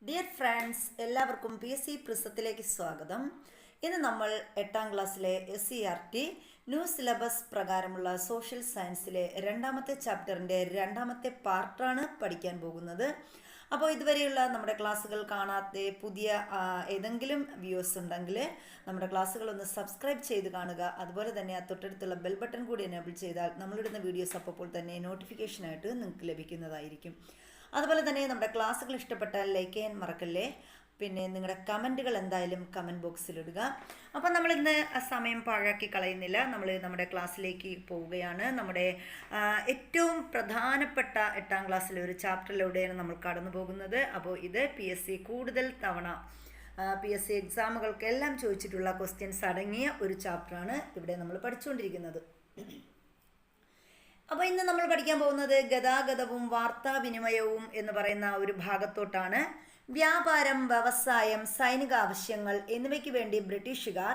Dear friends, എല്ലാവർക്കും PSC പ്രിസത്തിലേക്ക് സ്വാഗതം. ഇന്ന് നമ്മൾ 8ാം ക്ലാസ്സിലെ SCERT ന്യൂ സിലബസ് പ്രകാരമുള്ള സോഷ്യൽ സയൻസിലെ രണ്ടാമത്തെ ചാപ്റ്ററിൻ്റെ രണ്ടാമത്തെ പാർട്ടാണ് പഠിക്കാൻ പോകുന്നത്. അപ്പോൾ ഇതുവരെയുള്ള നമ്മുടെ ക്ലാസ്സുകൾ കാണാത്ത പുതിയ ഏതെങ്കിലും വ്യൂസ് ഉണ്ടെങ്കിൽ നമ്മുടെ ക്ലാസ്സുകളൊന്ന് സബ്സ്ക്രൈബ് ചെയ്ത് കാണുക. അതുപോലെ തന്നെ ആ തൊട്ടടുത്തുള്ള ബെൽ ബട്ടൺ കൂടി എനേബിൾ ചെയ്താൽ നമ്മളിടുന്ന വീഡിയോസ് അപ്പോൾ തന്നെ നോട്ടിഫിക്കേഷനായിട്ട് നിങ്ങൾക്ക് ലഭിക്കുന്നതായിരിക്കും. അതുപോലെ തന്നെ നമ്മുടെ ക്ലാസ്സുകൾ ഇഷ്ടപ്പെട്ടാൽ ലൈക്ക് ചെയ്യാൻ മറക്കല്ലേ. പിന്നെ നിങ്ങളുടെ കമൻറ്റുകൾ എന്തായാലും കമൻറ്റ് ബോക്സിലിടുക. അപ്പോൾ നമ്മളിന്ന് സമയം പാഴാക്കി കളയുന്നില്ല, നമ്മൾ നമ്മുടെ ക്ലാസ്സിലേക്ക് പോവുകയാണ്. നമ്മുടെ ഏറ്റവും പ്രധാനപ്പെട്ട 8ാം ക്ലാസ്സിലെ ഒരു ചാപ്റ്ററിലൂടെയാണ് നമ്മൾ കടന്നു പോകുന്നത്. അപ്പോൾ ഇത് PSC കൂടുതൽ തവണ PSC എക്സാമുകൾക്കെല്ലാം ചോദിച്ചിട്ടുള്ള ക്വസ്റ്റ്യൻസ് അടങ്ങിയ ഒരു ചാപ്റ്ററാണ് ഇവിടെ നമ്മൾ പഠിച്ചുകൊണ്ടിരിക്കുന്നത്. അപ്പോൾ ഇന്ന് നമ്മൾ പഠിക്കാൻ പോകുന്നത് ഗതാഗതവും വാർത്താവിനിമയവും എന്ന് പറയുന്ന ഒരു ഭാഗത്തോട്ടാണ്. വ്യാപാരം, വ്യവസായം, സൈനിക ആവശ്യങ്ങൾ എന്നിവയ്ക്ക് വേണ്ടി ബ്രിട്ടീഷുകാർ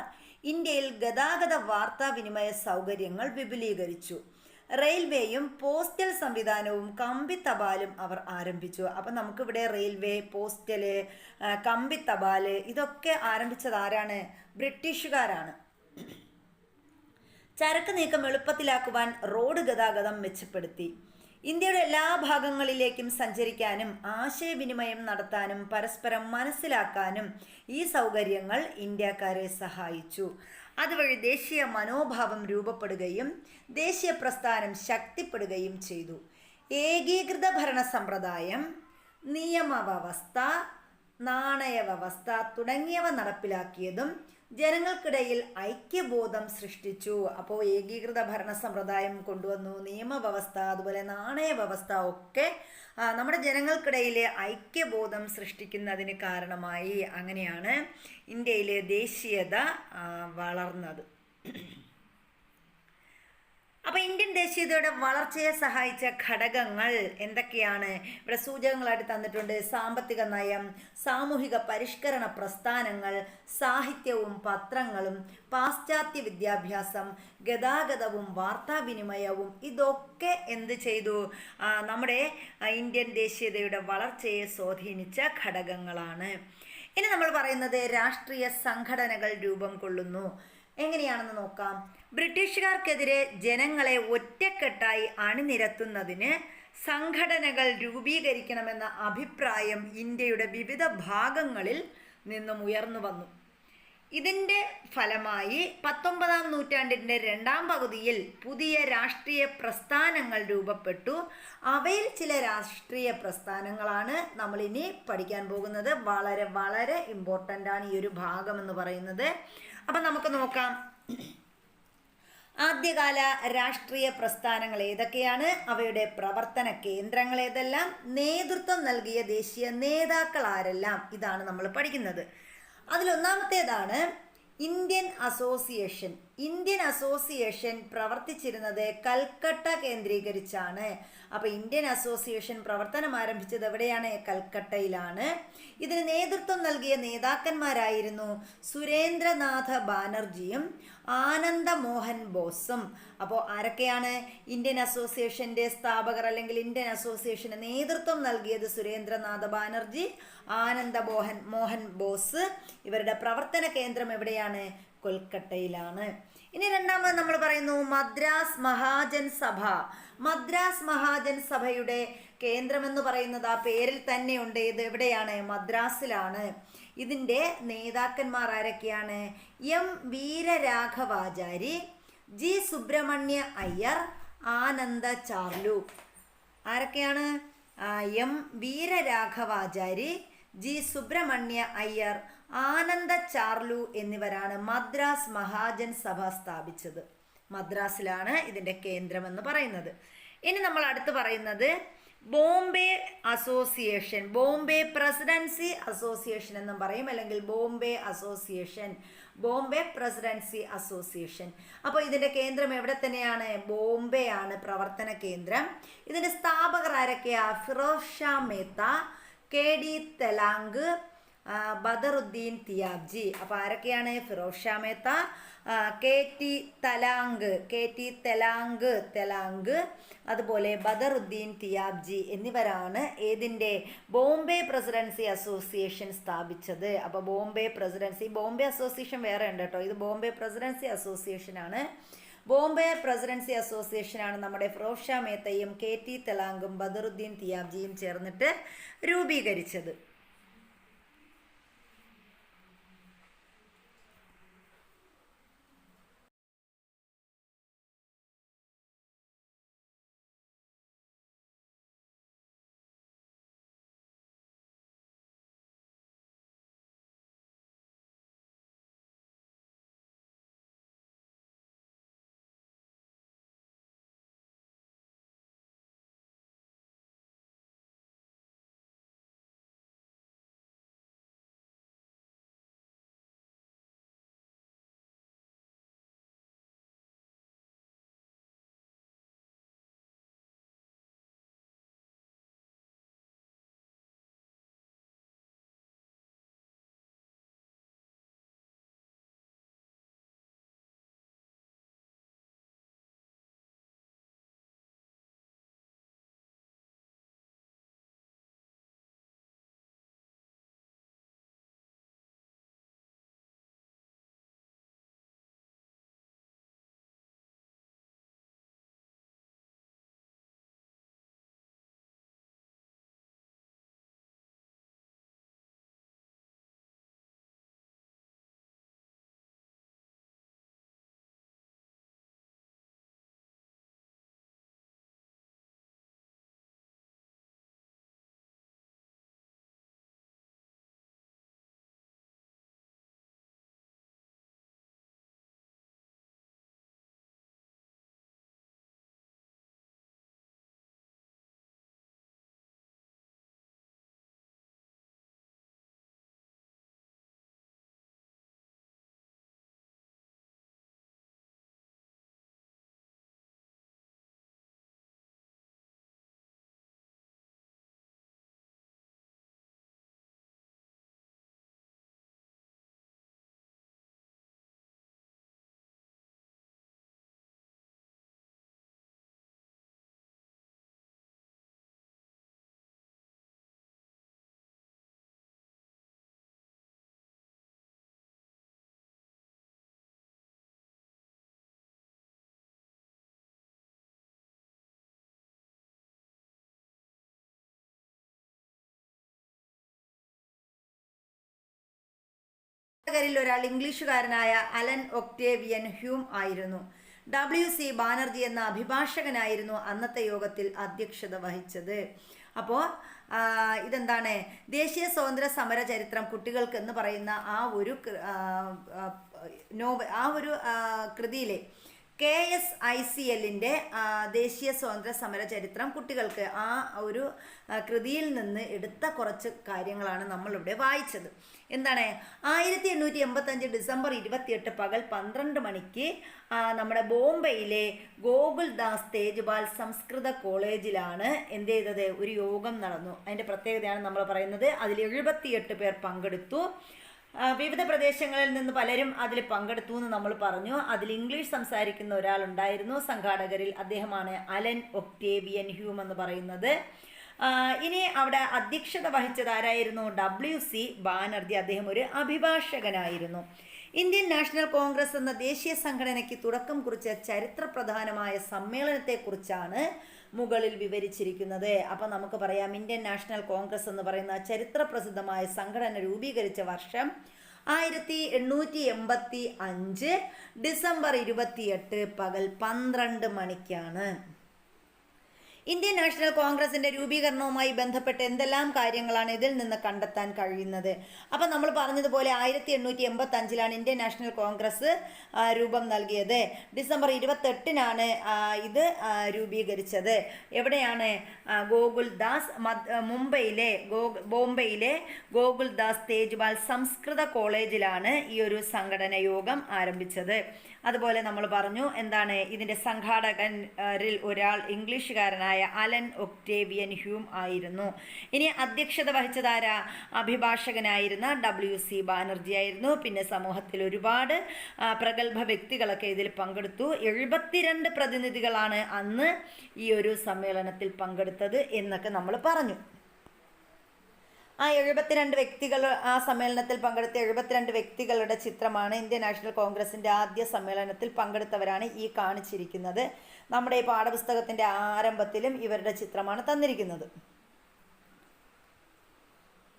ഇന്ത്യയിൽ ഗതാഗത വാർത്താവിനിമയ സൗകര്യങ്ങൾ വിപുലീകരിച്ചു. റെയിൽവേയും പോസ്റ്റൽ സംവിധാനവും കമ്പി തപാലും അവർ ആരംഭിച്ചു. അപ്പം നമുക്കിവിടെ റെയിൽവേ, പോസ്റ്റല്, കമ്പി തപാല് ഇതൊക്കെ ആരംഭിച്ചത് ആരാണ്? ബ്രിട്ടീഷുകാരാണ്. ചരക്ക് നീക്കം എളുപ്പത്തിലാക്കുവാൻ റോഡ് ഗതാഗതം മെച്ചപ്പെടുത്തി. ഇന്ത്യയുടെ എല്ലാ ഭാഗങ്ങളിലേക്കും സഞ്ചരിക്കാനും ആശയവിനിമയം നടത്താനും പരസ്പരം മനസ്സിലാക്കാനും ഈ സൗകര്യങ്ങൾ ഇന്ത്യക്കാരെ സഹായിച്ചു. അതുവഴി ദേശീയ മനോഭാവം രൂപപ്പെടുകയും ദേശീയ പ്രസ്ഥാനം ശക്തിപ്പെടുകയും ചെയ്തു. ഏകീകൃത ഭരണ സമ്പ്രദായം, നിയമവ്യവസ്ഥ, നാണയവ്യവസ്ഥ തുടങ്ങിയവ നടപ്പിലാക്കിയതും ജനങ്ങൾക്കിടയിൽ ഐക്യബോധം സൃഷ്ടിച്ചു. അപ്പോൾ ഏകീകൃത ഭരണ സമ്പ്രദായം കൊണ്ടുവന്നു, നിയമവ്യവസ്ഥ, അതുപോലെ നാണയവ്യവസ്ഥ ഒക്കെ നമ്മുടെ ജനങ്ങൾക്കിടയിലെ ഐക്യബോധം സൃഷ്ടിക്കുന്നതിന് കാരണമായി. അങ്ങനെയാണ് ഇന്ത്യയിലെ ദേശീയത വളർന്നത്. അപ്പോൾ ഇന്ത്യൻ ദേശീയതയുടെ വളർച്ചയെ സഹായിച്ച ഘടകങ്ങൾ എന്തൊക്കെയാണ്? ഇവിടെ സൂചകങ്ങളായിട്ട് തന്നിട്ടുണ്ട്. സാമ്പത്തിക നയം, സാമൂഹിക പരിഷ്കരണ പ്രസ്ഥാനങ്ങൾ, സാഹിത്യവും പത്രങ്ങളും, പാശ്ചാത്യ വിദ്യാഭ്യാസം, ഗതാഗതവും വാർത്താവിനിമയവും ഇതൊക്കെ എന്ത് ചെയ്തു? നമ്മുടെ ഇന്ത്യൻ ദേശീയതയുടെ വളർച്ചയെ സ്വാധീനിച്ച ഘടകങ്ങളാണ്. ഇനി നമ്മൾ പറയുന്നത് രാഷ്ട്രീയ സംഘടനകൾ രൂപം കൊള്ളുന്നു. എങ്ങനെയാണെന്ന് നോക്കാം. ബ്രിട്ടീഷുകാർക്കെതിരെ ജനങ്ങളെ ഒറ്റക്കെട്ടായി അണിനിരത്തുന്നതിന് സംഘടനകൾ രൂപീകരിക്കണമെന്ന അഭിപ്രായം ഇന്ത്യയുടെ വിവിധ ഭാഗങ്ങളിൽ നിന്നും ഉയർന്നു വന്നു. ഇതിൻ്റെ ഫലമായി 19ാം നൂറ്റാണ്ടിൻ്റെ രണ്ടാം പകുതിയിൽ പുതിയ രാഷ്ട്രീയ പ്രസ്ഥാനങ്ങൾ രൂപപ്പെട്ടു. അവയിൽ ചില രാഷ്ട്രീയ പ്രസ്ഥാനങ്ങളാണ് നമ്മളിനി പഠിക്കാൻ പോകുന്നത്. വളരെ വളരെ ഇമ്പോർട്ടൻ്റ് ആണ് ഈ ഒരു ഭാഗം എന്ന് പറയുന്നത്. അപ്പം നമുക്ക് നോക്കാം. ആദ്യകാല രാഷ്ട്രീയ പ്രസ്ഥാനങ്ങൾ ഏതൊക്കെയാണ്? അവയുടെ പ്രവർത്തന കേന്ദ്രങ്ങൾ ഏതെല്ലാം? നേതൃത്വം നൽകിയ ദേശീയ നേതാക്കൾ ആരെല്ലാം? ഇതാണ് നമ്മൾ പഠിക്കുന്നത്. അതിലൊന്നാമത്തേതാണ് ഇന്ത്യൻ അസോസിയേഷൻ. ഇന്ത്യൻ അസോസിയേഷൻ പ്രവർത്തിച്ചിരുന്നത് കൽക്കട്ട കേന്ദ്രീകരിച്ചാണ്. അപ്പോൾ ഇന്ത്യൻ അസോസിയേഷൻ പ്രവർത്തനം ആരംഭിച്ചത് എവിടെയാണ്? കൽക്കട്ടയിലാണ്. ഇതിന് നേതൃത്വം നൽകിയ നേതാക്കന്മാരായിരുന്നു സുരേന്ദ്രനാഥ ബാനർജിയും ആനന്ദ മോഹൻ ബോസും. അപ്പോൾ ആരൊക്കെയാണ് ഇന്ത്യൻ അസോസിയേഷൻ്റെ സ്ഥാപകർ? അല്ലെങ്കിൽ ഇന്ത്യൻ അസോസിയേഷന് നേതൃത്വം നൽകിയത് സുരേന്ദ്രനാഥ ബാനർജി, ആനന്ദ മോഹൻ ബോസ്. ഇവരുടെ പ്രവർത്തന കേന്ദ്രം എവിടെയാണ്? കൊൽക്കട്ടയിലാണ്. ഇനി രണ്ടാമത് നമ്മൾ പറയുന്നു മദ്രാസ് മഹാജൻ സഭ. മദ്രാസ് മഹാജൻ സഭയുടെ കേന്ദ്രമെന്ന് പറയുന്നത് ആ പേരിൽ തന്നെയുണ്ട്. ഇത് എവിടെയാണ്? മദ്രാസിലാണ്. ഇതിൻ്റെ നേതാക്കന്മാർ ആരൊക്കെയാണ്? M വീരരാഘവാചാരി, G സുബ്രഹ്മണ്യ അയ്യർ, ആനന്ദ ചാർലു. ആരൊക്കെയാണ്? M വീരരാഘവാചാരി, G സുബ്രഹ്മണ്യ അയ്യർ, ആനന്ദ ചാർലു എന്നിവരാണ് മദ്രാസ് മഹാജൻ സഭ സ്ഥാപിച്ചത്. മദ്രാസിലാണ് ഇതിൻ്റെ കേന്ദ്രമെന്ന് പറയുന്നത്. ഇനി നമ്മൾ അടുത്ത് പറയുന്നത് Bombay association. Bombay presidency association എന്നും പറയും, അല്ലെങ്കിൽ Bombay association, Bombay presidency association. അപ്പോൾ ഇതിൻ്റെ കേന്ദ്രം എവിടെ തന്നെയാണ്? ബോംബെ ആണ് പ്രവർത്തന കേന്ദ്രം. ഇതിൻ്റെ സ്ഥാപകർ ആരൊക്കെയാ? ഫിറോസ് ഷാ മേത്ത, KD തെലാങ്ക്, ബദറുദ്ദീൻ തിയാബ്ജി. അപ്പോൾ ആരൊക്കെയാണ്? ഫിറോസ് ഷാ മേത്ത, KT തെലാങ്ക്, അതുപോലെ ബദറുദ്ദീൻ തിയാബ്ജി എന്നിവരാണ് ഏതിൻ്റെ ബോംബെ പ്രസിഡൻസി അസോസിയേഷൻ സ്ഥാപിച്ചത്. അപ്പോൾ ബോംബെ അസോസിയേഷൻ വേറെ ഉണ്ട് കേട്ടോ. ഇത് ബോംബെ പ്രസിഡൻസി അസോസിയേഷനാണ്. ബോംബെ പ്രസിഡൻസി അസോസിയേഷനാണ് നമ്മുടെ ഫിറോസ് ഷാ മേത്തയും KT തെലാങ്കും ബദറുദ്ദീൻ തിയാബ്ജിയും ചേർന്നിട്ട് രൂപീകരിച്ചത്. കരിൽ ഒരാൾ ഇംഗ്ലീഷുകാരനായ അലൻ ഒക്ടേവിയൻ ഹ്യൂം ആയിരുന്നു. WC ബാനർജി എന്ന അഭിഭാഷകനായിരുന്നു അന്നത്തെ യോഗത്തിൽ അധ്യക്ഷത വഹിച്ചത്. അപ്പോൾ ഇതെന്താണ്? ദേശീയ സ്വാതന്ത്ര്യ സമര ചരിത്രം കുട്ടികൾക്ക് എന്ന് പറയുന്ന ആ ഒരു കൃതിയിലെ KSICLൻ്റെ ദേശീയ സ്വാതന്ത്ര്യ സമര ചരിത്രം കുട്ടികൾക്ക് ആ ഒരു കൃതിയിൽ നിന്ന് എടുത്ത കുറച്ച് കാര്യങ്ങളാണ് നമ്മളിവിടെ വായിച്ചത്. എന്താണ്? 1885 ഡിസംബർ 28 പകൽ 12 മണിക്ക് നമ്മുടെ ബോംബെയിലെ ഗോകുൽദാസ് തേജ്പാൽ സംസ്കൃത കോളേജിലാണ് എന്ത് ചെയ്തത്? ഒരു യോഗം നടന്നു. അതിൻ്റെ പ്രത്യേകതയാണ് നമ്മൾ പറയുന്നത്. അതിൽ 78 പേർ പങ്കെടുത്തു. വിവിധ പ്രദേശങ്ങളിൽ നിന്ന് പലരും അതിൽ പങ്കെടുത്തു എന്ന് നമ്മൾ പറഞ്ഞു. അതിൽ ഇംഗ്ലീഷ് സംസാരിക്കുന്ന ഒരാളുണ്ടായിരുന്നു സംഘാടകരിൽ. അദ്ദേഹമാണ് അലൻ ഒക്ടേവിയൻ ഹ്യൂം എന്ന് പറയുന്നത്. ഇനി അവിടെ അധ്യക്ഷത വഹിച്ചത് ആരായിരുന്നു? WC ബാനർജി. അദ്ദേഹം ഒരു അഭിഭാഷകനായിരുന്നു. ഇന്ത്യൻ നാഷണൽ കോൺഗ്രസ് എന്ന ദേശീയ സംഘടനയ്ക്ക് തുടക്കം കുറിച്ച ചരിത്രപ്രധാനമായ സമ്മേളനത്തെക്കുറിച്ചാണ് മുകളിൽ വിവരിച്ചിരിക്കുന്നത്. അപ്പം നമുക്ക് പറയാം, ഇന്ത്യൻ നാഷണൽ കോൺഗ്രസ് എന്ന് പറയുന്ന ചരിത്രപ്രസിദ്ധമായ സംഘടന രൂപീകരിച്ച വർഷം 1885 ഡിസംബർ 28 പകൽ 12 മണിക്കാണ്. ഇന്ത്യൻ നാഷണൽ കോൺഗ്രസിൻ്റെ രൂപീകരണവുമായി ബന്ധപ്പെട്ട് എന്തെല്ലാം കാര്യങ്ങളാണ് ഇതിൽ നിന്ന് കണ്ടെത്താൻ കഴിയുന്നത്? അപ്പം നമ്മൾ പറഞ്ഞതുപോലെ 1885 ഇന്ത്യൻ നാഷണൽ കോൺഗ്രസ് രൂപം നൽകിയത്. ഡിസംബർ 28 ഇത് രൂപീകരിച്ചത്. എവിടെയാണ്? ഗോകുൽദാസ് ബോംബെയിലെ ഗോകുൽദാസ് തേജ്പാൽ സംസ്കൃത കോളേജിലാണ് ഈ ഒരു സംഘടന യോഗം ആരംഭിച്ചത്. അതുപോലെ നമ്മൾ പറഞ്ഞു എന്താണ് ഇതിൻ്റെ സംഘാടകരിൽ ഒരാൾ ഇംഗ്ലീഷുകാരനായ പ്രഖ്യാതനായ അലൻ ഒക്ടേവിയൻ ഹ്യൂം ആയിരുന്നു. ഇനി അധ്യക്ഷത വഹിച്ചതാരാ? അഭിഭാഷകനായിരുന്ന WC ബാനർജി ആയിരുന്നു. പിന്നെ സമൂഹത്തിൽ ഒരുപാട് പ്രഗത്ഭ വ്യക്തികളൊക്കെ ഇതിൽ പങ്കെടുത്തു. 72 പ്രതിനിധികളാണ് അന്ന് ഈ ഒരു സമ്മേളനത്തിൽ പങ്കെടുത്തത് എന്നൊക്കെ നമ്മൾ പറഞ്ഞു. ആ 72 വ്യക്തികൾ, ആ സമ്മേളനത്തിൽ പങ്കെടുത്ത 72 വ്യക്തികളുടെ ചിത്രമാണ് ഇന്ത്യൻ നാഷണൽ കോൺഗ്രസിൻ്റെ ആദ്യ സമ്മേളനത്തിൽ പങ്കെടുത്തവരാണ് ഈ കാണിച്ചിരിക്കുന്നത്. നമ്മുടെ ഈ പാഠപുസ്തകത്തിൻ്റെ ആരംഭത്തിലും ഇവരുടെ ചിത്രമാണ് തന്നിരിക്കുന്നത്.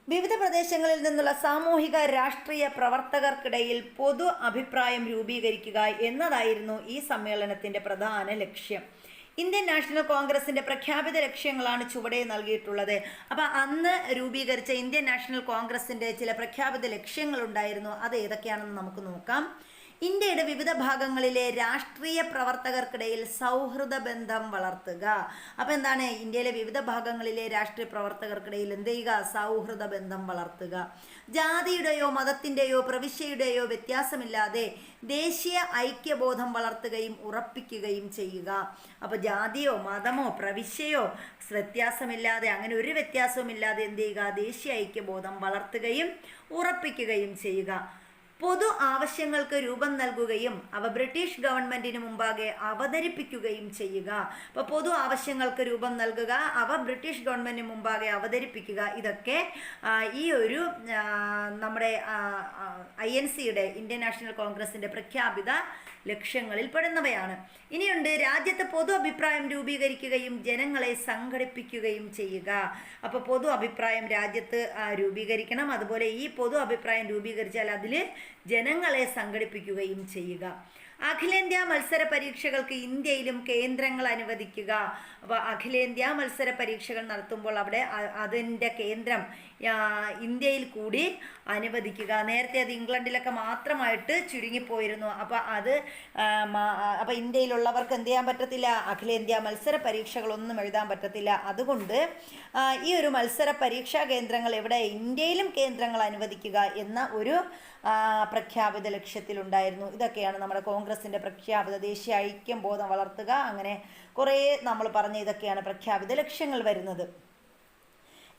വിവിധ പ്രദേശങ്ങളിൽ നിന്നുള്ള സാമൂഹിക രാഷ്ട്രീയ പ്രവർത്തകർക്കിടയിൽ പൊതു അഭിപ്രായം രൂപീകരിക്കുക എന്നതായിരുന്നു ഈ സമ്മേളനത്തിൻ്റെ പ്രധാന ലക്ഷ്യം. ഇന്ത്യൻ നാഷണൽ കോൺഗ്രസിൻ്റെ പ്രഖ്യാപിത ലക്ഷ്യങ്ങളാണ് ചുവടെ നൽകിയിട്ടുള്ളത്. അപ്പോൾ അന്ന് രൂപീകരിച്ച ഇന്ത്യൻ നാഷണൽ കോൺഗ്രസിൻ്റെ ചില പ്രഖ്യാപിത ലക്ഷ്യങ്ങളുണ്ടായിരുന്നു. അത് ഏതൊക്കെയാണെന്ന് നമുക്ക് നോക്കാം. ഇന്ത്യയുടെ വിവിധ ഭാഗങ്ങളിലെ രാഷ്ട്രീയ പ്രവർത്തകർക്കിടയിൽ സൗഹൃദ ബന്ധം വളർത്തുക. അപ്പോൾ എന്താണ്? ഇന്ത്യയിലെ വിവിധ ഭാഗങ്ങളിലെ രാഷ്ട്രീയ പ്രവർത്തകർക്കിടയിൽ എന്ത് ചെയ്യുക? സൗഹൃദ ബന്ധം വളർത്തുക. ജാതിയുടെയോ മതത്തിൻ്റെയോ പ്രവിശ്യയുടെയോ വ്യത്യാസമില്ലാതെ ദേശീയ ഐക്യബോധം വളർത്തുകയും ഉറപ്പിക്കുകയും ചെയ്യുക. അപ്പോൾ ജാതിയോ മതമോ പ്രവിശ്യയോ വ്യത്യാസമില്ലാതെ, അങ്ങനെ ഒരു വ്യത്യാസവുമില്ലാതെ എന്ത് ചെയ്യുക? ദേശീയ ഐക്യബോധം വളർത്തുകയും ഉറപ്പിക്കുകയും ചെയ്യുക. പൊതു ആവശ്യങ്ങൾക്ക് രൂപം നൽകുകയും അവ ബ്രിട്ടീഷ് ഗവൺമെൻറ്റിന് മുമ്പാകെ അവതരിപ്പിക്കുകയും ചെയ്യുക. അപ്പോൾ പൊതു ആവശ്യങ്ങൾക്ക് രൂപം നൽകുക, അവ ബ്രിട്ടീഷ് ഗവൺമെൻറ്റിന് മുമ്പാകെ അവതരിപ്പിക്കുക. ഇതൊക്കെ ഈ ഒരു നമ്മുടെ INCയുടെ ഇന്ത്യൻ നാഷണൽ കോൺഗ്രസിൻ്റെ പ്രഖ്യാപിത ലക്ഷ്യങ്ങളിൽ പെടുന്നവയാണ്. ഇനിയുണ്ട് രാജ്യത്ത് പൊതു അഭിപ്രായം രൂപീകരിക്കുകയും ജനങ്ങളെ സംഘടിപ്പിക്കുകയും ചെയ്യുക. അപ്പോൾ പൊതു അഭിപ്രായം രാജ്യത്ത് രൂപീകരിക്കണം. അതുപോലെ ഈ പൊതു അഭിപ്രായം രൂപീകരിച്ചാൽ അതിൽ ജനങ്ങളെ സംഘടിപ്പിക്കുകയും ചെയ്യുക. അഖിലേന്ത്യാ മത്സര പരീക്ഷകൾക്ക് ഇന്ത്യയിലും കേന്ദ്രങ്ങൾ അനുവദിക്കുക. അപ്പോൾ അഖിലേന്ത്യാ മത്സര പരീക്ഷകൾ നടത്തുമ്പോൾ അവിടെ അതിൻ്റെ കേന്ദ്രം ഇന്ത്യയിൽ കൂടി അനുവദിക്കുക. നേരത്തെ അത് ഇംഗ്ലണ്ടിലൊക്കെ മാത്രമായിട്ട് ചുരുങ്ങിപ്പോയിരുന്നു. അപ്പോൾ ഇന്ത്യയിലുള്ളവർക്ക് എന്ത് ചെയ്യാൻ പറ്റത്തില്ല? അഖിലേന്ത്യാ മത്സര പരീക്ഷകളൊന്നും എഴുതാൻ പറ്റത്തില്ല. അതുകൊണ്ട് ഈ ഒരു മത്സര പരീക്ഷാ കേന്ദ്രങ്ങൾ ഇവിടെ ഇന്ത്യയിലും കേന്ദ്രങ്ങൾ അനുവദിക്കുക എന്ന ഒരു പ്രഖ്യാപിത ലക്ഷ്യത്തിലുണ്ടായിരുന്നു. ഇതൊക്കെയാണ് നമ്മുടെ കോൺഗ്രസിൻ്റെ പ്രഖ്യാപിത ദേശീയ ഐക്യം ബോധം വളർത്തുക. അങ്ങനെ കുറേ നമ്മൾ പറഞ്ഞ ഇതൊക്കെയാണ് പ്രഖ്യാപിത ലക്ഷ്യങ്ങൾ വരുന്നത്.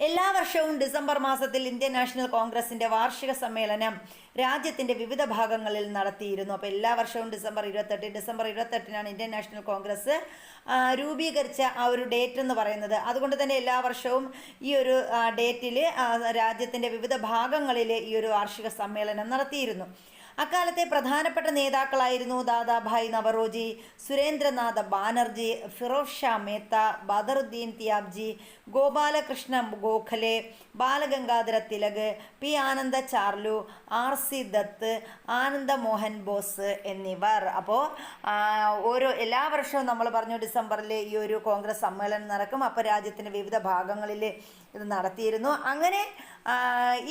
എല്ലാ വർഷവും ഡിസംബർ മാസത്തിൽ ഇന്ത്യൻ നാഷണൽ കോൺഗ്രസിൻ്റെ വാർഷിക സമ്മേളനം രാജ്യത്തിൻ്റെ വിവിധ ഭാഗങ്ങളിൽ നടത്തിയിരുന്നു. അപ്പോൾ എല്ലാ വർഷവും ഡിസംബർ 28 ഇന്ത്യൻ നാഷണൽ കോൺഗ്രസ് രൂപീകരിച്ച ആ ഒരു ഡേറ്റ് എന്ന് പറയുന്നത്. അതുകൊണ്ട് തന്നെ എല്ലാ വർഷവും ഈ ഒരു ഡേറ്റിൽ രാജ്യത്തിൻ്റെ വിവിധ ഭാഗങ്ങളിൽ ഈ ഒരു വാർഷിക സമ്മേളനം നടത്തിയിരുന്നു. അക്കാലത്തെ പ്രധാനപ്പെട്ട നേതാക്കളായിരുന്നു ദാദാഭായ് നവറോജി, സുരേന്ദ്രനാഥ ബാനർജി, ഫിറോസ് ഷാ മേത്ത, ബദറുദ്ദീൻ തിയാബ്ജി, ഗോപാലകൃഷ്ണ ഗോഖലെ, ബാലഗംഗാധര തിലക്, P. ആനന്ദ ചാർലു, R.C. ദത്ത്, ആനന്ദ മോഹൻ ബോസ് എന്നിവർ. അപ്പോൾ എല്ലാ വർഷവും നമ്മൾ പറഞ്ഞു ഡിസംബറിൽ ഈ ഒരു കോൺഗ്രസ് സമ്മേളനം നടക്കും. അപ്പോൾ രാജ്യത്തിൻ്റെ വിവിധ ഭാഗങ്ങളിൽ ഇത് നടത്തിയിരുന്നു. അങ്ങനെ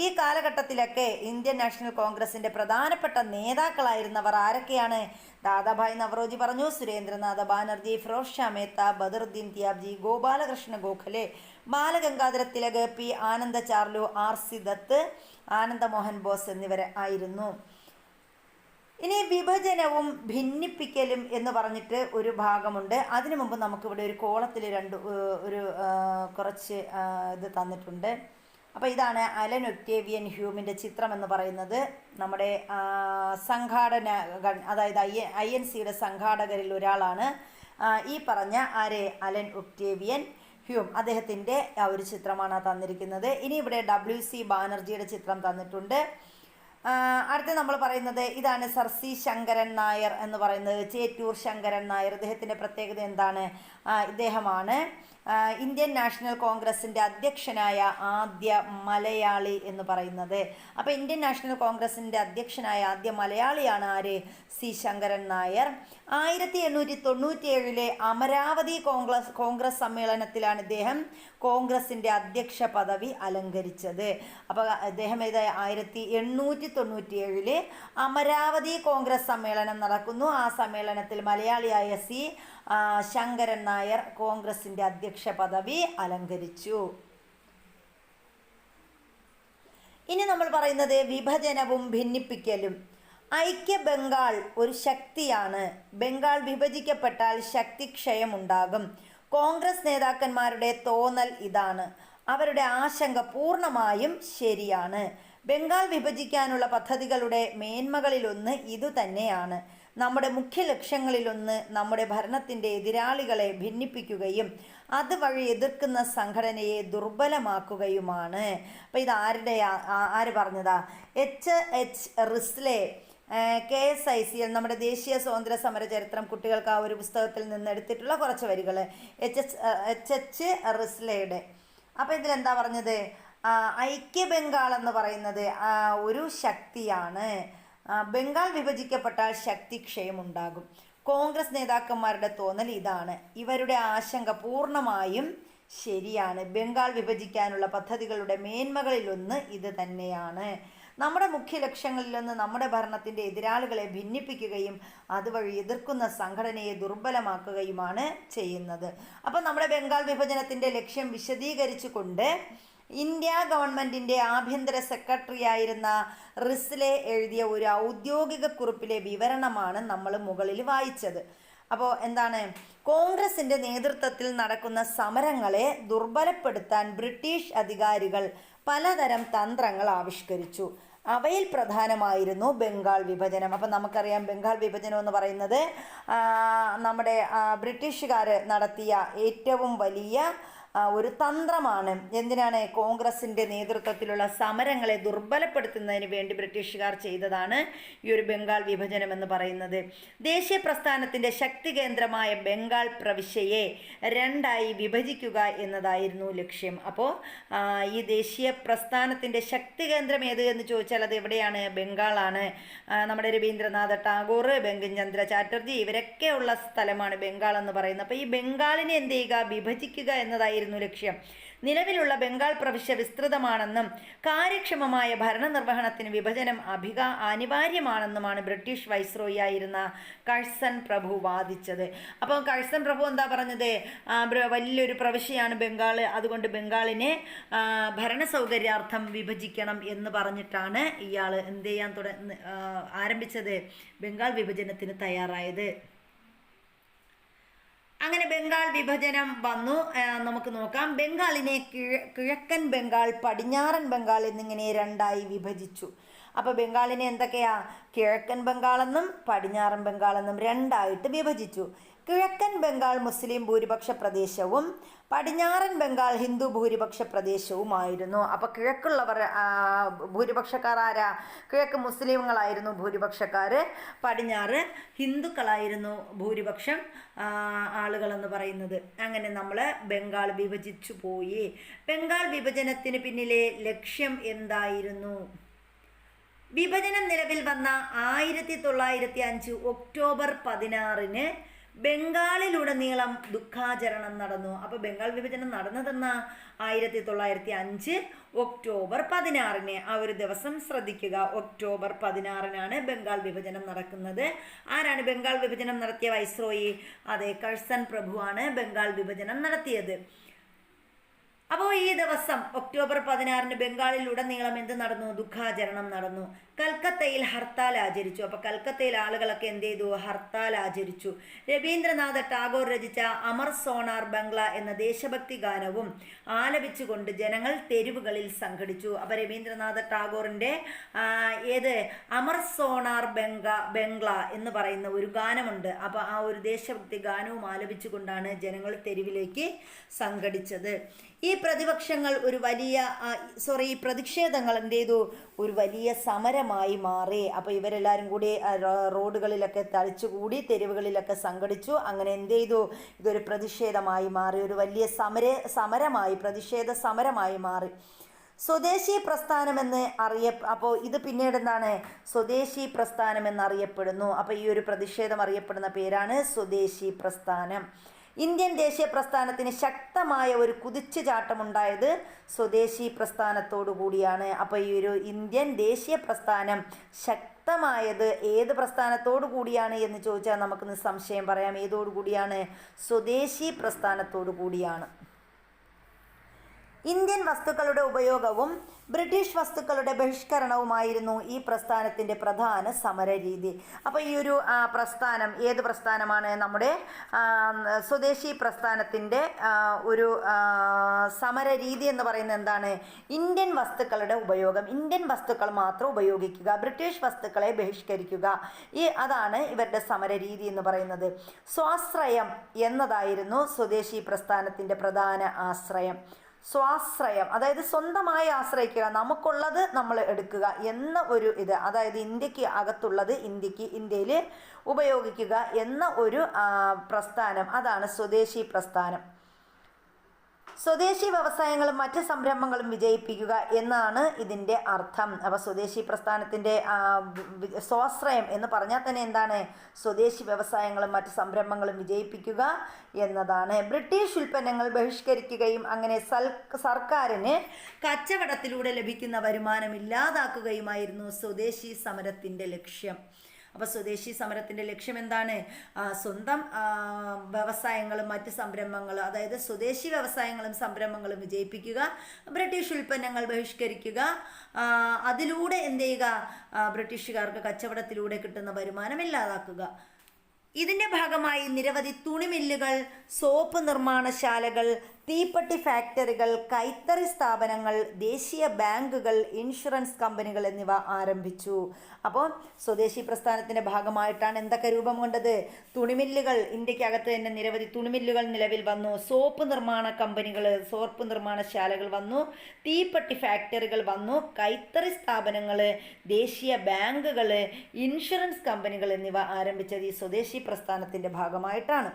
ഈ കാലഘട്ടത്തിലൊക്കെ ഇന്ത്യൻ നാഷണൽ കോൺഗ്രസിൻ്റെ പ്രധാനപ്പെട്ട നേതാക്കളായിരുന്നവർ ആരൊക്കെയാണ്? ദാദാഭായ് നവറോജി പറഞ്ഞു, സുരേന്ദ്രനാഥ ബാനർജി, ഫിറോസ് ഷാ മേത്ത, ബദറുദ്ദീൻ തിയാബ്ജി, ഗോപാലകൃഷ്ണ ഗോഖലെ, ബാലഗംഗാധര തിലക്, P. ആനന്ദ ചാർലു, R.C. ദത്ത്, ആനന്ദ മോഹൻ ബോസ് എന്നിവർ ആയിരുന്നു. ഇനി വിഭജനവും ഭിന്നിപ്പിക്കലും എന്ന് പറഞ്ഞിട്ട് ഒരു ഭാഗമുണ്ട്. അതിനു മുമ്പ് നമുക്കിവിടെ ഒരു കോളത്തിൽ കുറച്ച് ഇത് തന്നിട്ടുണ്ട്. അപ്പോൾ ഇതാണ് അലൻ ഒക്ടേവിയൻ ഹ്യൂമിൻ്റെ ചിത്രം എന്ന് പറയുന്നത്. നമ്മുടെ സംഘാടന, അതായത് INCയുടെ സംഘാടകരിൽ ഒരാളാണ് ഈ പറഞ്ഞ അലൻ ഒക്ടേവിയൻ ഹ്യൂം. അദ്ദേഹത്തിൻ്റെ ഒരു ചിത്രമാണ് തന്നിരിക്കുന്നത്. ഇനി ഇവിടെ WC ബാനർജിയുടെ ചിത്രം തന്നിട്ടുണ്ട്. അടുത്ത നമ്മൾ പറയുന്നത് ഇതാണ് സർ C. ശങ്കരൻ നായർ എന്ന് പറയുന്നത്, ചേറ്റൂർ ശങ്കരൻ നായർ. ഇദ്ദേഹത്തിൻ്റെ പ്രത്യേകത എന്താണ്? ഇദ്ദേഹമാണ് ഇന്ത്യൻ നാഷണൽ കോൺഗ്രസിൻ്റെ അധ്യക്ഷനായ ആദ്യ മലയാളി എന്ന് പറയുന്നത്. അപ്പോൾ ഇന്ത്യൻ നാഷണൽ കോൺഗ്രസിൻ്റെ അധ്യക്ഷനായ ആദ്യ മലയാളിയാണ് ആര്? C. ശങ്കരൻ നായർ. 1897 അമരാവതി കോൺഗ്രസ് സമ്മേളനത്തിലാണ് ഇദ്ദേഹം കോൺഗ്രസിൻ്റെ അധ്യക്ഷ പദവി അലങ്കരിച്ചത്. അപ്പോൾ അദ്ദേഹം 1897 അമരാവതി കോൺഗ്രസ് സമ്മേളനം നടക്കുന്നു. ആ സമ്മേളനത്തിൽ മലയാളിയായ C. ശങ്കരൻ നായർ കോൺഗ്രസിൻ്റെ അധ്യക്ഷ പദവി അലങ്കരിച്ചു. ഇനി നമ്മൾ പറയുന്നത് വിഭജനവും ഭിന്നിപ്പിക്കലും. ഐക്യ ബംഗാൾ ഒരു ശക്തിയാണ്. ബംഗാൾ വിഭജിക്കപ്പെട്ടാൽ ശക്തിക്ഷയമുണ്ടാകും. കോൺഗ്രസ് നേതാക്കന്മാരുടെ തോന്നൽ ഇതാണ്. അവരുടെ ആശങ്ക പൂർണ്ണമായും ശരിയാണ്. ബംഗാൾ വിഭജിക്കാനുള്ള പദ്ധതികളുടെ മേന്മകളിലൊന്ന് ഇതുതന്നെയാണ്. നമ്മുടെ മുഖ്യ ലക്ഷ്യങ്ങളിലൊന്ന് നമ്മുടെ ഭരണത്തിൻ്റെ എതിരാളികളെ ഭിന്നിപ്പിക്കുകയും അതുവഴി എതിർക്കുന്ന സംഘടനയെ ദുർബലമാക്കുകയുമാണ്. അപ്പോൾ ഇത് ആര് പറഞ്ഞതാ? എച്ച് റിസ്ലെ, KSICL, നമ്മുടെ ദേശീയ സ്വാതന്ത്ര്യ സമര ചരിത്രം കുട്ടികൾക്ക് ആ ഒരു പുസ്തകത്തിൽ നിന്ന് എടുത്തിട്ടുള്ള കുറച്ച് വരികൾ, എച്ച് റിസ്ലയുടെ. അപ്പോൾ ഇതിലെന്താ പറഞ്ഞത്? ഐക്യ ബംഗാൾ എന്ന് പറയുന്നത് ഒരു ശക്തിയാണ്. ബംഗാൾ വിഭജിക്കപ്പെട്ടാൽ ശക്തിക്ഷയമുണ്ടാകും. കോൺഗ്രസ് നേതാക്കന്മാരുടെ തോന്നൽ ഇതാണ്. ഇവരുടെ ആശങ്ക പൂർണ്ണമായും ശരിയാണ്. ബംഗാൾ വിഭജിക്കാനുള്ള പദ്ധതികളുടെ മേന്മകളിലൊന്ന് ഇത് തന്നെയാണ്. നമ്മുടെ മുഖ്യ ലക്ഷ്യങ്ങളിലൊന്ന് നമ്മുടെ ഭരണത്തിൻ്റെ എതിരാളികളെ ഭിന്നിപ്പിക്കുകയും അതുവഴി എതിർക്കുന്ന സംഘടനയെ ദുർബലമാക്കുകയുമാണ് ചെയ്യുന്നത്. അപ്പം നമ്മുടെ ബംഗാൾ വിഭജനത്തിൻ്റെ ലക്ഷ്യം വിശദീകരിച്ചുകൊണ്ട് ഇന്ത്യ ഗവൺമെൻറ്റിൻ്റെ ആഭ്യന്തര സെക്രട്ടറി ആയിരുന്ന റിസ്ലെ എഴുതിയ ഒരു ഔദ്യോഗിക കുറിപ്പിലെ വിവരണമാണ് നമ്മൾ മുകളിൽ വായിച്ചത്. അപ്പോൾ എന്താണ്? കോൺഗ്രസിൻ്റെ നേതൃത്വത്തിൽ നടക്കുന്ന സമരങ്ങളെ ദുർബലപ്പെടുത്താൻ ബ്രിട്ടീഷ് അധികാരികൾ പലതരം തന്ത്രങ്ങൾ ആവിഷ്കരിച്ചു. അവയിൽ പ്രധാനമായിരുന്നു ബംഗാൾ വിഭജനം. അപ്പം നമുക്കറിയാം, ബംഗാൾ വിഭജനം എന്ന് പറയുന്നത് നമ്മുടെ ബ്രിട്ടീഷുകാർ നടത്തിയ ഏറ്റവും വലിയ ഒരു തന്ത്രമാണ്. എന്തിനാണ്? കോൺഗ്രസിൻ്റെ നേതൃത്വത്തിലുള്ള സമരങ്ങളെ ദുർബലപ്പെടുത്തുന്നതിന് വേണ്ടി ബ്രിട്ടീഷുകാർ ചെയ്തതാണ് ഈ ഒരു ബംഗാൾ വിഭജനം എന്ന് പറയുന്നത്. ദേശീയ പ്രസ്ഥാനത്തിൻ്റെ ശക്തി കേന്ദ്രമായ ബംഗാൾ പ്രവിശ്യയെ രണ്ടായി വിഭജിക്കുക എന്നതായിരുന്നു ലക്ഷ്യം. അപ്പോൾ ഈ ദേശീയ പ്രസ്ഥാനത്തിൻ്റെ ശക്തി കേന്ദ്രം ഏത് എന്ന് ചോദിച്ചാൽ അത് എവിടെയാണ്? ബംഗാളാണ്. നമ്മുടെ രവീന്ദ്രനാഥ ടാഗോർ, ബങ്കിം ചന്ദ്ര ചാറ്റർജി ഇവരൊക്കെ ഉള്ള സ്ഥലമാണ് ബംഗാൾ എന്ന് പറയുന്നത്. അപ്പോൾ ഈ ബംഗാളിനെ എന്ത് ചെയ്യുക? വിഭജിക്കുക എന്നതായിരുന്നു ലക്ഷ്യം. നിലവിലുള്ള ബംഗാൾ പ്രവിശ്യ വിസ്തൃതമാണെന്നും കാര്യക്ഷമമായ ഭരണനിർവഹണത്തിന് വിഭജനം അനിവാര്യമാണെന്നുമാണ് ബ്രിട്ടീഷ് വൈസ്രോയി ആയിരുന്ന കഴ്സൺ പ്രഭു വാദിച്ചത്. അപ്പോൾ കഴ്സൺ പ്രഭു എന്താ പറഞ്ഞത്? വലിയൊരു പ്രവിശ്യയാണ് ബംഗാൾ, അതുകൊണ്ട് ബംഗാളിനെ ഭരണ സൗകര്യാർത്ഥം വിഭജിക്കണം എന്ന് പറഞ്ഞിട്ടാണ് ഇയാൾ എന്ത് ചെയ്യാൻ ആരംഭിച്ചത്? ബംഗാൾ വിഭജനത്തിന് തയ്യാറായത്. അങ്ങനെ ബംഗാൾ വിഭജനം വന്നു. നമുക്ക് നോക്കാം. ബംഗാളിനെ കിഴക്കൻ ബംഗാൾ, പടിഞ്ഞാറൻ ബംഗാൾ എന്നിങ്ങനെ രണ്ടായി വിഭജിച്ചു. അപ്പോൾ ബംഗാളിനെ എന്തൊക്കെയാ? കിഴക്കൻ ബംഗാളെന്നും പടിഞ്ഞാറൻ ബംഗാളെന്നും രണ്ടായിട്ട് വിഭജിച്ചു. കിഴക്കൻ ബംഗാൾ മുസ്ലിം ഭൂരിപക്ഷ പ്രദേശവും പടിഞ്ഞാറൻ ബംഗാൾ ഹിന്ദു ഭൂരിപക്ഷ പ്രദേശവുമായിരുന്നു. അപ്പോൾ കിഴക്കുള്ളവർ ഭൂരിപക്ഷക്കാർ ആരാ? കിഴക്ക് മുസ്ലിങ്ങളായിരുന്നു ഭൂരിപക്ഷക്കാർ, പടിഞ്ഞാറ് ഹിന്ദുക്കളായിരുന്നു ഭൂരിപക്ഷം ആളുകളെന്ന് പറയുന്നത്. അങ്ങനെ നമ്മൾ ബംഗാൾ വിഭജിച്ചു പോയി. ബംഗാൾ വിഭജനത്തിന് പിന്നിലെ ലക്ഷ്യം എന്തായിരുന്നു? വിഭജനം നിലവിൽ വന്ന 1905 ഒക്ടോബർ 16 ബംഗാളിലുടനീളം ദുഃഖാചരണം നടന്നു. അപ്പോൾ ബംഗാൾ വിഭജനം നടന്നതെന്ന 1905 ഒക്ടോബർ 16 ആ ഒരു ദിവസം ശ്രദ്ധിക്കുക. ഒക്ടോബർ 16 ബംഗാൾ വിഭജനം നടക്കുന്നത്. ആരാണ് ബംഗാൾ വിഭജനം നടത്തിയ വൈസ്രോയി? അതെ, കഴ്സൺ പ്രഭുവാണ് ബംഗാൾ വിഭജനം നടത്തിയത്. അപ്പോൾ ഈ ദിവസം ഒക്ടോബർ 16 ബംഗാളിലുടനീളം എന്ത് നടന്നു? ദുഃഖാചരണം നടന്നു. കൽക്കത്തയിൽ ഹർത്താൽ ആചരിച്ചു. അപ്പോൾ കൽക്കത്തയിൽ ആളുകളൊക്കെ എന്ത് ചെയ്തു? ഹർത്താൽ ആചരിച്ചു. രവീന്ദ്രനാഥ ടാഗോർ രചിച്ച അമർ സോണാർ ബംഗ്ല എന്ന ദേശഭക്തി ഗാനവും ആലപിച്ചുകൊണ്ട് ജനങ്ങൾ തെരുവുകളിൽ സംഘടിച്ചു. അപ്പോൾ രവീന്ദ്രനാഥ ടാഗോറിൻ്റെ അമർ സോണാർ ബംഗ്ല എന്ന് പറയുന്ന ഒരു ഗാനമുണ്ട്. അപ്പോൾ ആ ഒരു ദേശഭക്തി ഗാനവും ആലപിച്ചുകൊണ്ടാണ് ജനങ്ങൾ തെരുവിലേക്ക് സംഘടിച്ചത്. ഈ പ്രതിപക്ഷങ്ങൾ ഈ പ്രതിഷേധങ്ങൾ എന്ത് ചെയ്തു? ഒരു വലിയ സമരമായി മാറി. അപ്പോൾ ഇവരെല്ലാവരും കൂടി റോഡുകളിലൊക്കെ തളിച്ചുകൂടി തെരുവുകളിലൊക്കെ സംഘടിച്ചു. അങ്ങനെ എന്ത് ചെയ്തു? ഇതൊരു പ്രതിഷേധമായി മാറി, ഒരു വലിയ സമരമായി, പ്രതിഷേധ സമരമായി മാറി. സ്വദേശി പ്രസ്ഥാനമെന്ന് അപ്പോൾ ഇത് പിന്നീട് എന്താണ്? സ്വദേശി പ്രസ്ഥാനം എന്നറിയപ്പെടുന്നു. അപ്പോൾ ഈ ഒരു പ്രതിഷേധം അറിയപ്പെടുന്ന പേരാണ് സ്വദേശി പ്രസ്ഥാനം. ഇന്ത്യൻ ദേശീയ പ്രസ്ഥാനത്തിന് ശക്തമായ ഒരു കുതിച്ചുചാട്ടമുണ്ടായത് സ്വദേശി പ്രസ്ഥാനത്തോടു കൂടിയാണ്. അപ്പോൾ ഈ ഒരു ഇന്ത്യൻ ദേശീയ പ്രസ്ഥാനം ശക്തമായത് ഏത് പ്രസ്ഥാനത്തോടു കൂടിയാണ് എന്ന് ചോദിച്ചാൽ നമുക്ക് നിസ്സംശയം പറയാം. ഏതോടുകൂടിയാണ്? സ്വദേശി പ്രസ്ഥാനത്തോടു കൂടിയാണ്. ഇന്ത്യൻ വസ്തുക്കളുടെ ഉപയോഗവും ബ്രിട്ടീഷ് വസ്തുക്കളുടെ ബഹിഷ്കരണവുമായിരുന്നു ഈ പ്രസ്ഥാനത്തിൻ്റെ പ്രധാന സമരരീതി. അപ്പോൾ ഈ ഒരു പ്രസ്ഥാനം ഏത് പ്രസ്ഥാനമാണ്? നമ്മുടെ സ്വദേശി പ്രസ്ഥാനത്തിൻ്റെ ഒരു സമരരീതി എന്ന് പറയുന്നത് എന്താണ്? ഇന്ത്യൻ വസ്തുക്കളുടെ ഉപയോഗം, ഇന്ത്യൻ വസ്തുക്കൾ മാത്രം ഉപയോഗിക്കുക, ബ്രിട്ടീഷ് വസ്തുക്കളെ ബഹിഷ്കരിക്കുക, അതാണ് ഇവരുടെ സമരരീതി എന്ന് പറയുന്നത്. സ്വാശ്രയം എന്നതായിരുന്നു സ്വദേശി പ്രസ്ഥാനത്തിൻ്റെ പ്രധാന ആശ്രയം. സ്വാശ്രയം അതായത് സ്വന്തമായി ആശ്രയിക്കുക, നമുക്കുള്ളത് നമ്മൾ എടുക്കുക എന്ന ഒരു അതായത് ഇന്ത്യക്ക് അകത്തുള്ളത് ഇന്ത്യയിൽ ഉപയോഗിക്കുക എന്ന ഒരു പ്രസ്ഥാനം, അതാണ് സ്വദേശി പ്രസ്ഥാനം. സ്വദേശി വ്യവസായങ്ങളും മറ്റ് സംരംഭങ്ങളും വിജയിപ്പിക്കുക എന്നാണ് ഇതിൻ്റെ അർത്ഥം. അപ്പോൾ സ്വദേശി പ്രസ്ഥാനത്തിൻ്റെ സ്വാശ്രയം എന്ന് പറഞ്ഞാൽ തന്നെ എന്താണ്? സ്വദേശി വ്യവസായങ്ങളും മറ്റ് സംരംഭങ്ങളും വിജയിപ്പിക്കുക എന്നതാണ്. ബ്രിട്ടീഷ് ഉൽപ്പന്നങ്ങൾ ബഹിഷ്കരിക്കുകയും അങ്ങനെ സർക്കാരിന് കച്ചവടത്തിലൂടെ ലഭിക്കുന്ന വരുമാനം ഇല്ലാതാക്കുകയുമായിരുന്നു സ്വദേശി സമരത്തിൻ്റെ ലക്ഷ്യം. അപ്പോൾ സ്വദേശി സമരത്തിൻ്റെ ലക്ഷ്യം എന്താണ്? സ്വന്തം വ്യവസായങ്ങളും മറ്റ് സംരംഭങ്ങളും, അതായത് സ്വദേശി വ്യവസായങ്ങളും സംരംഭങ്ങളും വിജയിപ്പിക്കുക, ബ്രിട്ടീഷ് ഉൽപ്പന്നങ്ങൾ ബഹിഷ്കരിക്കുക, അതിലൂടെ എന്ത് ചെയ്യുക? ബ്രിട്ടീഷുകാർക്ക് കച്ചവടത്തിലൂടെ കിട്ടുന്ന വരുമാനം ഇല്ലാതാക്കുക. ഇതിൻ്റെ ഭാഗമായി നിരവധി തുണിമില്ലുകൾ, സോപ്പ് നിർമ്മാണശാലകൾ, തീപ്പെട്ടി ഫാക്ടറികൾ, കൈത്തറി സ്ഥാപനങ്ങൾ, ദേശീയ ബാങ്കുകൾ, ഇൻഷുറൻസ് കമ്പനികൾ എന്നിവ ആരംഭിച്ചു. അപ്പോൾ സ്വദേശി പ്രസ്ഥാനത്തിൻ്റെ ഭാഗമായിട്ടാണ് എന്തൊക്കെ രൂപം കൊണ്ടത്? തുണിമില്ലുകൾ, ഇന്ത്യക്കകത്ത് തന്നെ നിരവധി തുണിമില്ലുകൾ നിലവിൽ വന്നു, സോപ്പ് നിർമ്മാണ കമ്പനികൾ, സോപ്പ് നിർമ്മാണശാലകൾ വന്നു, തീപ്പെട്ടി ഫാക്ടറികൾ വന്നു, കൈത്തറി സ്ഥാപനങ്ങൾ, ദേശീയ ബാങ്കുകൾ, ഇൻഷുറൻസ് കമ്പനികൾ എന്നിവ ആരംഭിച്ചത് ഈ സ്വദേശി പ്രസ്ഥാനത്തിൻ്റെ ഭാഗമായിട്ടാണ്.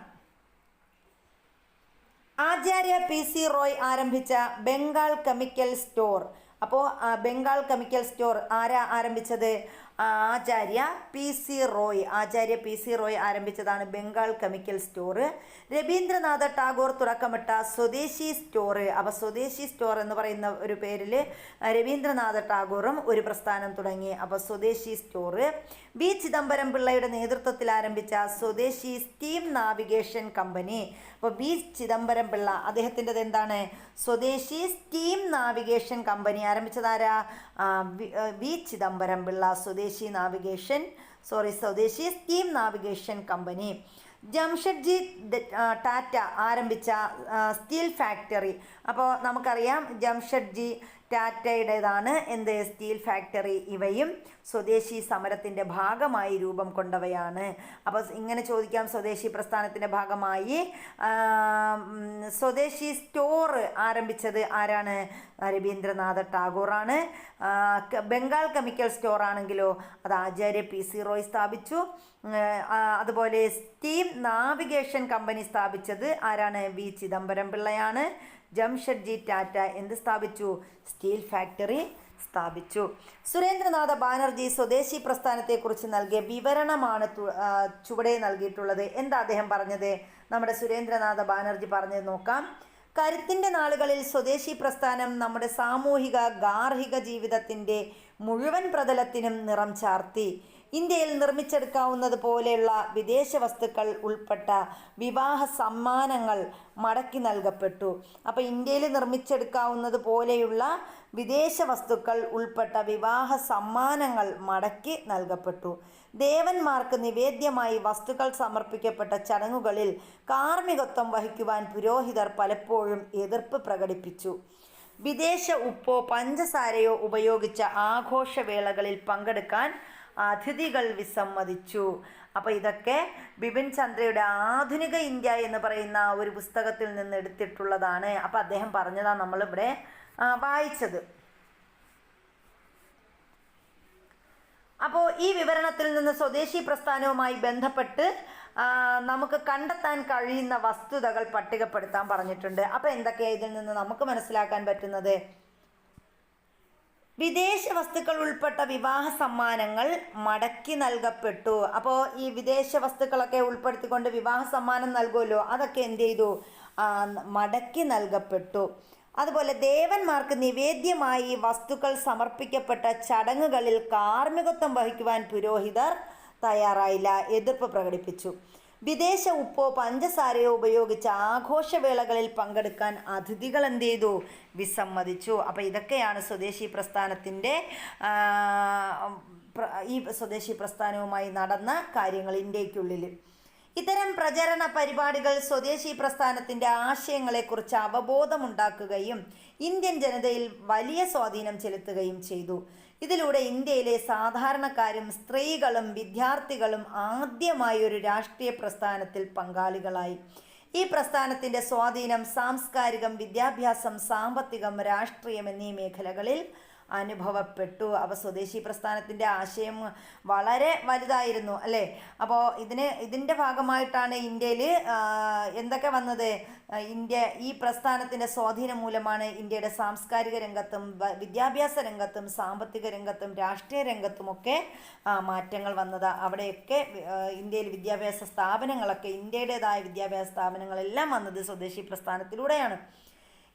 ആചാര്യ PC റോയ് ആരംഭിച്ച ബംഗാൾ കെമിക്കൽ സ്റ്റോർ. അപ്പോൾ ബംഗാൾ കെമിക്കൽ സ്റ്റോർ ആരാ ആരംഭിച്ചത്? ആചാര്യ PC റോയ് ആരംഭിച്ചതാണ് ബംഗാൾ കെമിക്കൽ സ്റ്റോർ. രവീന്ദ്രനാഥ ടാഗോർ തുടക്കമിട്ട സ്വദേശി സ്റ്റോർ. അപ്പോൾ സ്വദേശി സ്റ്റോർ എന്ന് പറയുന്ന ഒരു പേരിൽ രവീന്ദ്രനാഥ ടാഗോറും ഒരു പ്രസ്ഥാനം തുടങ്ങി. അപ്പോൾ സ്വദേശി സ്റ്റോർ. B ചിദംബരം പിള്ളയുടെ നേതൃത്വത്തിൽ ആരംഭിച്ച സ്വദേശി സ്റ്റീം നാവിഗേഷൻ കമ്പനി. അപ്പോൾ B ചിദംബരം പിള്ള അദ്ദേഹത്തിൻ്റെത് എന്താണ്? സ്വദേശി സ്റ്റീം നാവിഗേഷൻ കമ്പനി ആരംഭിച്ചതാരാ? B Chidambaram Pillai. Swadeshi steam navigation company. Jamshedji Tata ആരംഭിച്ച സ്റ്റീൽ ഫാക്ടറി. അപ്പോൾ നമുക്കറിയാം ജംഷഡ്ജി ടാറ്റയുടേതാണ് എന്ത്? Steel factory. ഇവയും സ്വദേശി സമരത്തിൻ്റെ ഭാഗമായി രൂപം കൊണ്ടവയാണ്. അപ്പോൾ ഇങ്ങനെ ചോദിക്കാം, സ്വദേശി പ്രസ്ഥാനത്തിൻ്റെ ഭാഗമായി സ്വദേശി സ്റ്റോർ ആരംഭിച്ചത് ആരാണ്? രവീന്ദ്രനാഥ ടാഗോറാണ്. ബംഗാൾ കെമിക്കൽ സ്റ്റോർ ആണെങ്കിലോ അത് ആചാര്യ PC റോയ് സ്ഥാപിച്ചു. അതുപോലെ സ്റ്റീം നാവിഗേഷൻ കമ്പനി സ്ഥാപിച്ചത് ആരാണ്? V ചിദംബരം പിള്ളയാണ്. ജംഷഡ്ജി ടാറ്റ എന്ത് സ്ഥാപിച്ചു? സ്റ്റീൽ ഫാക്ടറി സ്ഥാപിച്ചു. സുരേന്ദ്രനാഥ ബാനർജി സ്വദേശി പ്രസ്ഥാനത്തെക്കുറിച്ച് നൽകിയ വിവരണമാണ് ചുവടെ നൽകിയിട്ടുള്ളത്. എന്താ അദ്ദേഹം പറഞ്ഞത്? നമ്മുടെ സുരേന്ദ്രനാഥ ബാനർജി പറഞ്ഞത് നോക്കാം. കരുത്തിൻ്റെ നാളുകളിൽ സ്വദേശി പ്രസ്ഥാനം നമ്മുടെ സാമൂഹിക ഗാർഹിക ജീവിതത്തിൻ്റെ മുഴുവൻ പ്രതലത്തിനും നിറം ചാർത്തി. ഇന്ത്യയിൽ നിർമ്മിച്ചെടുക്കാവുന്നത് പോലെയുള്ള വിദേശ വസ്തുക്കൾ ഉൾപ്പെട്ട വിവാഹ സമ്മാനങ്ങൾ മടക്കി നൽകപ്പെട്ടു. അപ്പോൾ ഇന്ത്യയിൽ നിർമ്മിച്ചെടുക്കാവുന്നത് പോലെയുള്ള വിദേശ വസ്തുക്കൾ ഉൾപ്പെട്ട വിവാഹ സമ്മാനങ്ങൾ മടക്കി നൽകപ്പെട്ടു. ദേവന്മാർക്ക് നിവേദ്യമായി വസ്തുക്കൾ സമർപ്പിക്കപ്പെട്ട ചടങ്ങുകളിൽ കാർമ്മികത്വം വഹിക്കുവാൻ പുരോഹിതർ പലപ്പോഴും എതിർപ്പ് പ്രകടിപ്പിച്ചു. വിദേശ ഉപ്പോ പഞ്ചസാരയോ ഉപയോഗിച്ച ആഘോഷവേളകളിൽ പങ്കെടുക്കാൻ അതിഥികൾ വിസമ്മതിച്ചു. അപ്പോൾ ഇതൊക്കെ ബിപിൻ ചന്ദ്രയുടെ ആധുനിക ഇന്ത്യ എന്ന് പറയുന്ന ഒരു പുസ്തകത്തിൽ നിന്ന് എടുത്തിട്ടുള്ളതാണ്. അപ്പോൾ അദ്ദേഹം പറഞ്ഞതാണ് നമ്മളിവിടെ വായിച്ചത്. അപ്പോൾ ഈ വിവരണത്തിൽ നിന്ന് സ്വദേശി പ്രസ്ഥാനവുമായി ബന്ധപ്പെട്ട് നമുക്ക് കണ്ടെത്താൻ കഴിയുന്ന വസ്തുതകൾ പട്ടികപ്പെടുത്താൻ പറഞ്ഞിട്ടുണ്ട്. അപ്പോൾ എന്തൊക്കെയാണ് ഇതിൽ നിന്ന് നമുക്ക് മനസ്സിലാക്കാൻ പറ്റുന്നത്? വിദേശ വസ്തുക്കൾ ഉൾപ്പെട്ട വിവാഹ സമ്മാനങ്ങൾ മടക്കി നൽകപ്പെട്ടു. അപ്പോൾ ഈ വിദേശ വസ്തുക്കളൊക്കെ ഉൾപ്പെടുത്തിക്കൊണ്ട് വിവാഹ സമ്മാനം നൽകുമല്ലോ, അതൊക്കെ എന്ത് ചെയ്തു? മടക്കി നൽകപ്പെട്ടു. അതുപോലെ ദേവന്മാർക്ക് നിവേദ്യമായി വസ്തുക്കൾ സമർപ്പിക്കപ്പെട്ട ചടങ്ങുകളിൽ കാർമ്മികത്വം വഹിക്കുവാൻ പുരോഹിതർ തയ്യാറായില്ല, എതിർപ്പ് പ്രകടിപ്പിച്ചു. വിദേശ ഉപ്പോ പഞ്ചസാരയോ ഉപയോഗിച്ച് ആഘോഷവേളകളിൽ പങ്കെടുക്കാൻ അതിഥികൾ എന്ത് ചെയ്തു? വിസമ്മതിച്ചു. അപ്പോൾ ഇതൊക്കെയാണ് സ്വദേശി പ്രസ്ഥാനത്തിൻ്റെ ഈ സ്വദേശി പ്രസ്ഥാനവുമായി നടന്ന കാര്യങ്ങൾ ഇന്ത്യക്കുള്ളിൽ. ഇത്തരം പ്രചരണ പരിപാടികൾ സ്വദേശി പ്രസ്ഥാനത്തിൻ്റെ ആശയങ്ങളെക്കുറിച്ച് അവബോധമുണ്ടാക്കുകയും ഇന്ത്യൻ ജനതയിൽ വലിയ സ്വാധീനം ചെലുത്തുകയും ചെയ്തു. ഇതിലൂടെ ഇന്ത്യയിലെ സാധാരണക്കാരും സ്ത്രീകളും വിദ്യാർത്ഥികളും ആദ്യമായി ഒരു രാഷ്ട്രീയ പ്രസ്ഥാനത്തിൽ പങ്കാളികളായി. ഈ പ്രസ്ഥാനത്തിൻ്റെ സ്വാധീനം സാംസ്കാരികം, വിദ്യാഭ്യാസം, സാമ്പത്തികം, രാഷ്ട്രീയം എന്നീ മേഖലകളിൽ അനുഭവപ്പെട്ടു. അപ്പോൾ സ്വദേശി പ്രസ്ഥാനത്തിൻ്റെ ആശയം വളരെ വലുതായിരുന്നു അല്ലേ? അപ്പോൾ ഇതിൻ്റെ ഭാഗമായിട്ടാണ് ഇന്ത്യയിൽ എന്തൊക്കെ വന്നത്? ഈ പ്രസ്ഥാനത്തിൻ്റെ സ്വാധീനം മൂലമാണ് ഇന്ത്യയുടെ സാംസ്കാരിക രംഗത്തും വിദ്യാഭ്യാസ രംഗത്തും സാമ്പത്തിക രംഗത്തും രാഷ്ട്രീയ രംഗത്തുമൊക്കെ മാറ്റങ്ങൾ വന്നത്. അവിടെയൊക്കെ ഇന്ത്യയിൽ വിദ്യാഭ്യാസ സ്ഥാപനങ്ങളൊക്കെ, ഇന്ത്യയുടേതായ വിദ്യാഭ്യാസ സ്ഥാപനങ്ങളെല്ലാം വന്നത് സ്വദേശി പ്രസ്ഥാനത്തിലൂടെയാണ്.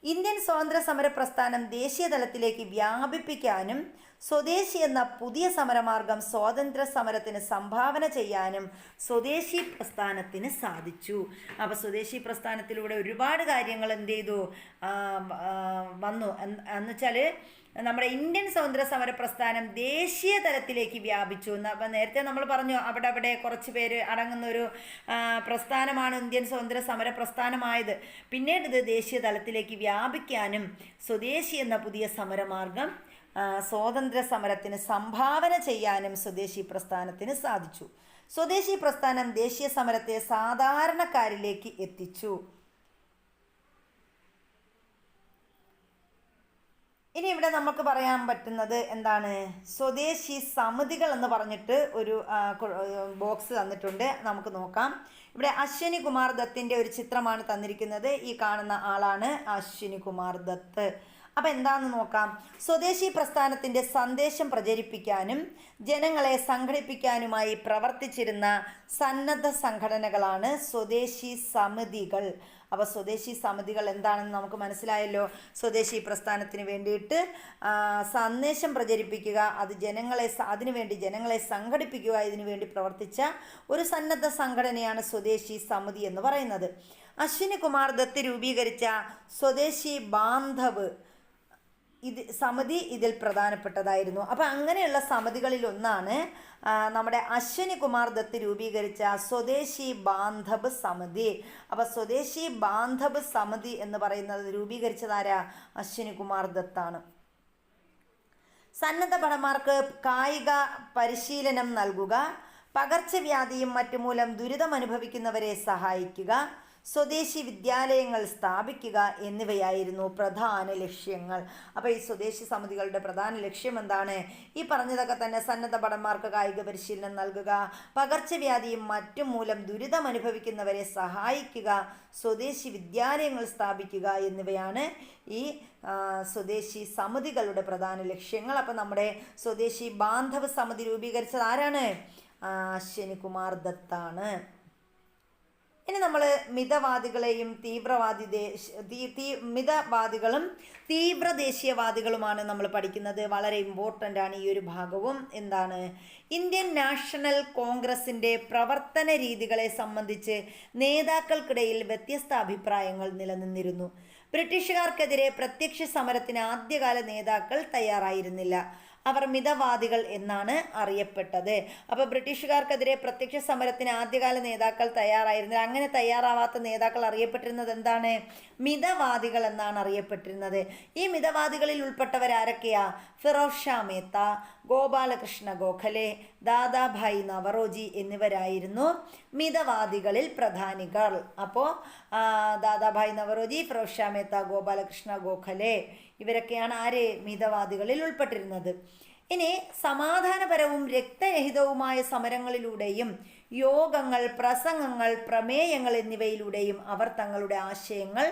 ഇന്ത്യൻ സ്വാതന്ത്ര്യ സമര പ്രസ്ഥാനം ദേശീയ തലത്തിലേക്ക് വ്യാപിപ്പിക്കാനും സ്വദേശി എന്ന പുതിയ സമരമാർഗം സ്വാതന്ത്ര്യ സമരത്തിന് സംഭാവന ചെയ്യാനും സ്വദേശി പ്രസ്ഥാനത്തിന് സാധിച്ചു. അപ്പോൾ സ്വദേശി പ്രസ്ഥാനത്തിലൂടെ ഒരുപാട് കാര്യങ്ങൾ എന്ത് ചെയ്തു വന്നു എന്നുവെച്ചാൽ നമ്മുടെ ഇന്ത്യൻ സ്വാതന്ത്ര്യ സമര പ്രസ്ഥാനം ദേശീയ തലത്തിലേക്ക് വ്യാപിച്ചു. അപ്പം നേരത്തെ നമ്മൾ പറഞ്ഞു അവിടെ കുറച്ച് പേര് അടങ്ങുന്ന ഒരു പ്രസ്ഥാനമാണ് ഇന്ത്യൻ സ്വാതന്ത്ര്യ സമര പ്രസ്ഥാനമായത്. പിന്നീട് ഇത് ദേശീയ തലത്തിലേക്ക് വ്യാപിക്കാനും സ്വദേശി എന്ന പുതിയ സമരമാർഗം സ്വാതന്ത്ര്യ സമരത്തിന് സംഭാവന ചെയ്യാനും സ്വദേശി പ്രസ്ഥാനത്തിന് സാധിച്ചു. സ്വദേശി പ്രസ്ഥാനം ദേശീയ സമരത്തെ സാധാരണക്കാരിലേക്ക് എത്തിച്ചു. ഇനി ഇവിടെ നമുക്ക് പറയാൻ പറ്റുന്നത് എന്താണ്? സ്വദേശി സമിതികൾ എന്ന് പറഞ്ഞിട്ട് ഒരു ബോക്സ് തന്നിട്ടുണ്ട്, നമുക്ക് നോക്കാം. ഇവിടെ അശ്വിനി കുമാർ ദത്തിൻ്റെ ഒരു ചിത്രമാണ് തന്നിരിക്കുന്നത്. ഈ കാണുന്ന ആളാണ് അശ്വിനി കുമാർ ദത്ത്. അപ്പം എന്താണെന്ന് നോക്കാം. സ്വദേശി പ്രസ്ഥാനത്തിൻ്റെ സന്ദേശം പ്രചരിപ്പിക്കാനും ജനങ്ങളെ സംഘടിപ്പിക്കാനുമായി പ്രവർത്തിച്ചിരുന്ന സന്നദ്ധ സംഘടനകളാണ് സ്വദേശി സമിതികൾ. അപ്പോൾ സ്വദേശി സമിതികൾ എന്താണെന്ന് നമുക്ക് മനസ്സിലായല്ലോ. സ്വദേശി പ്രസ്ഥാനത്തിന് വേണ്ടിയിട്ട് സന്ദേശം പ്രചരിപ്പിക്കുക, അതിനുവേണ്ടി ജനങ്ങളെ സംഘടിപ്പിക്കുക, ഇതിനു വേണ്ടി പ്രവർത്തിച്ച ഒരു സന്നദ്ധ സംഘടനയാണ് സ്വദേശി സമിതി എന്ന് പറയുന്നത്. അശ്വിനി കുമാർ ദത്ത് രൂപീകരിച്ച സ്വദേശി ബാന്ധവ് സമിതി ഇതിൽ പ്രധാനപ്പെട്ടതായിരുന്നു. അപ്പോൾ അങ്ങനെയുള്ള സമിതികളിൽ ഒന്നാണ് നമ്മുടെ അശ്വിനി കുമാർ ദത്ത് രൂപീകരിച്ച സ്വദേശി ബാന്ധവ് സമിതി. അപ്പോൾ സ്വദേശി ബാന്ധവ് സമിതി എന്ന് പറയുന്നത് രൂപീകരിച്ചതാരാ? അശ്വിനി കുമാർ ദത്താണ്. സന്നദ്ധ ഭടന്മാർക്ക് കായിക പരിശീലനം നൽകുക, പകർച്ചവ്യാധിയും മറ്റുമൂലം ദുരിതമനുഭവിക്കുന്നവരെ സഹായിക്കുക, സ്വദേശി വിദ്യാലയങ്ങൾ സ്ഥാപിക്കുക എന്നിവയായിരുന്നു പ്രധാന ലക്ഷ്യങ്ങൾ. അപ്പോൾ ഈ സ്വദേശി സമിതികളുടെ പ്രധാന ലക്ഷ്യം എന്താണ്? ഈ പറഞ്ഞതൊക്കെ തന്നെ. സന്നദ്ധ ഭടന്മാർക്ക് കായിക പരിശീലനം നൽകുക, പകർച്ചവ്യാധിയും മറ്റും മൂലം ദുരിതമനുഭവിക്കുന്നവരെ സഹായിക്കുക, സ്വദേശി വിദ്യാലയങ്ങൾ സ്ഥാപിക്കുക എന്നിവയാണ് ഈ സ്വദേശി സമിതികളുടെ പ്രധാന ലക്ഷ്യങ്ങൾ. അപ്പോൾ നമ്മുടെ സ്വദേശി ബാന്ധവ് സമിതി രൂപീകരിച്ചത് ആരാണ്? അശ്വിനി കുമാർ ദത്താണ്. ഇനി നമ്മൾ മിതവാദികളെയും മിതവാദികളും തീവ്ര ദേശീയവാദികളുമാണ് നമ്മൾ പഠിക്കുന്നത്. വളരെ ഇമ്പോർട്ടൻ്റ് ആണ് ഈ ഒരു ഭാഗവും. എന്താണ്? ഇന്ത്യൻ നാഷണൽ കോൺഗ്രസിൻ്റെ പ്രവർത്തന രീതികളെ സംബന്ധിച്ച് നേതാക്കൾക്കിടയിൽ വ്യത്യസ്ത അഭിപ്രായങ്ങൾ നിലനിന്നിരുന്നു. ബ്രിട്ടീഷുകാർക്കെതിരെ പ്രത്യക്ഷ സമരത്തിന് ആദ്യകാല നേതാക്കൾ തയ്യാറായിരുന്നില്ല. അവർ മിതവാദികൾ എന്നാണ് അറിയപ്പെട്ടത്. അപ്പോൾ ബ്രിട്ടീഷുകാർക്കെതിരെ പ്രത്യക്ഷ സമരത്തിന് ആദ്യകാല നേതാക്കൾ തയ്യാറായിരുന്നില്ല. അങ്ങനെ തയ്യാറാവാത്ത നേതാക്കൾ അറിയപ്പെട്ടിരുന്നത് എന്താണ്? മിതവാദികൾ എന്നാണ് അറിയപ്പെട്ടിരുന്നത്. ഈ മിതവാദികളിൽ ഉൾപ്പെട്ടവരാരൊക്കെയാ? ഫിറോസ് ഷാ മേത്ത, ഗോപാലകൃഷ്ണ ഗോഖലെ, ദാദാഭായ് നവറോജി എന്നിവരായിരുന്നു മിതവാദികളിൽ പ്രധാനികൾ. അപ്പോൾ ദാദാഭായ് നവറോജി, ഫിറോസ് ഷാ മേത്ത, ഗോപാലകൃഷ്ണ ഗോഖലെ ഇവരൊക്കെയാണ് ആര്? മിതവാദികളിൽ ഉൾപ്പെട്ടിരുന്നത്. ഇനി സമാധാനപരവും രക്തരഹിതവുമായ സമരങ്ങളിലൂടെയും യോഗങ്ങൾ, പ്രസംഗങ്ങൾ, പ്രമേയങ്ങൾ എന്നിവയിലൂടെയും അവർ തങ്ങളുടെ ആശയങ്ങൾ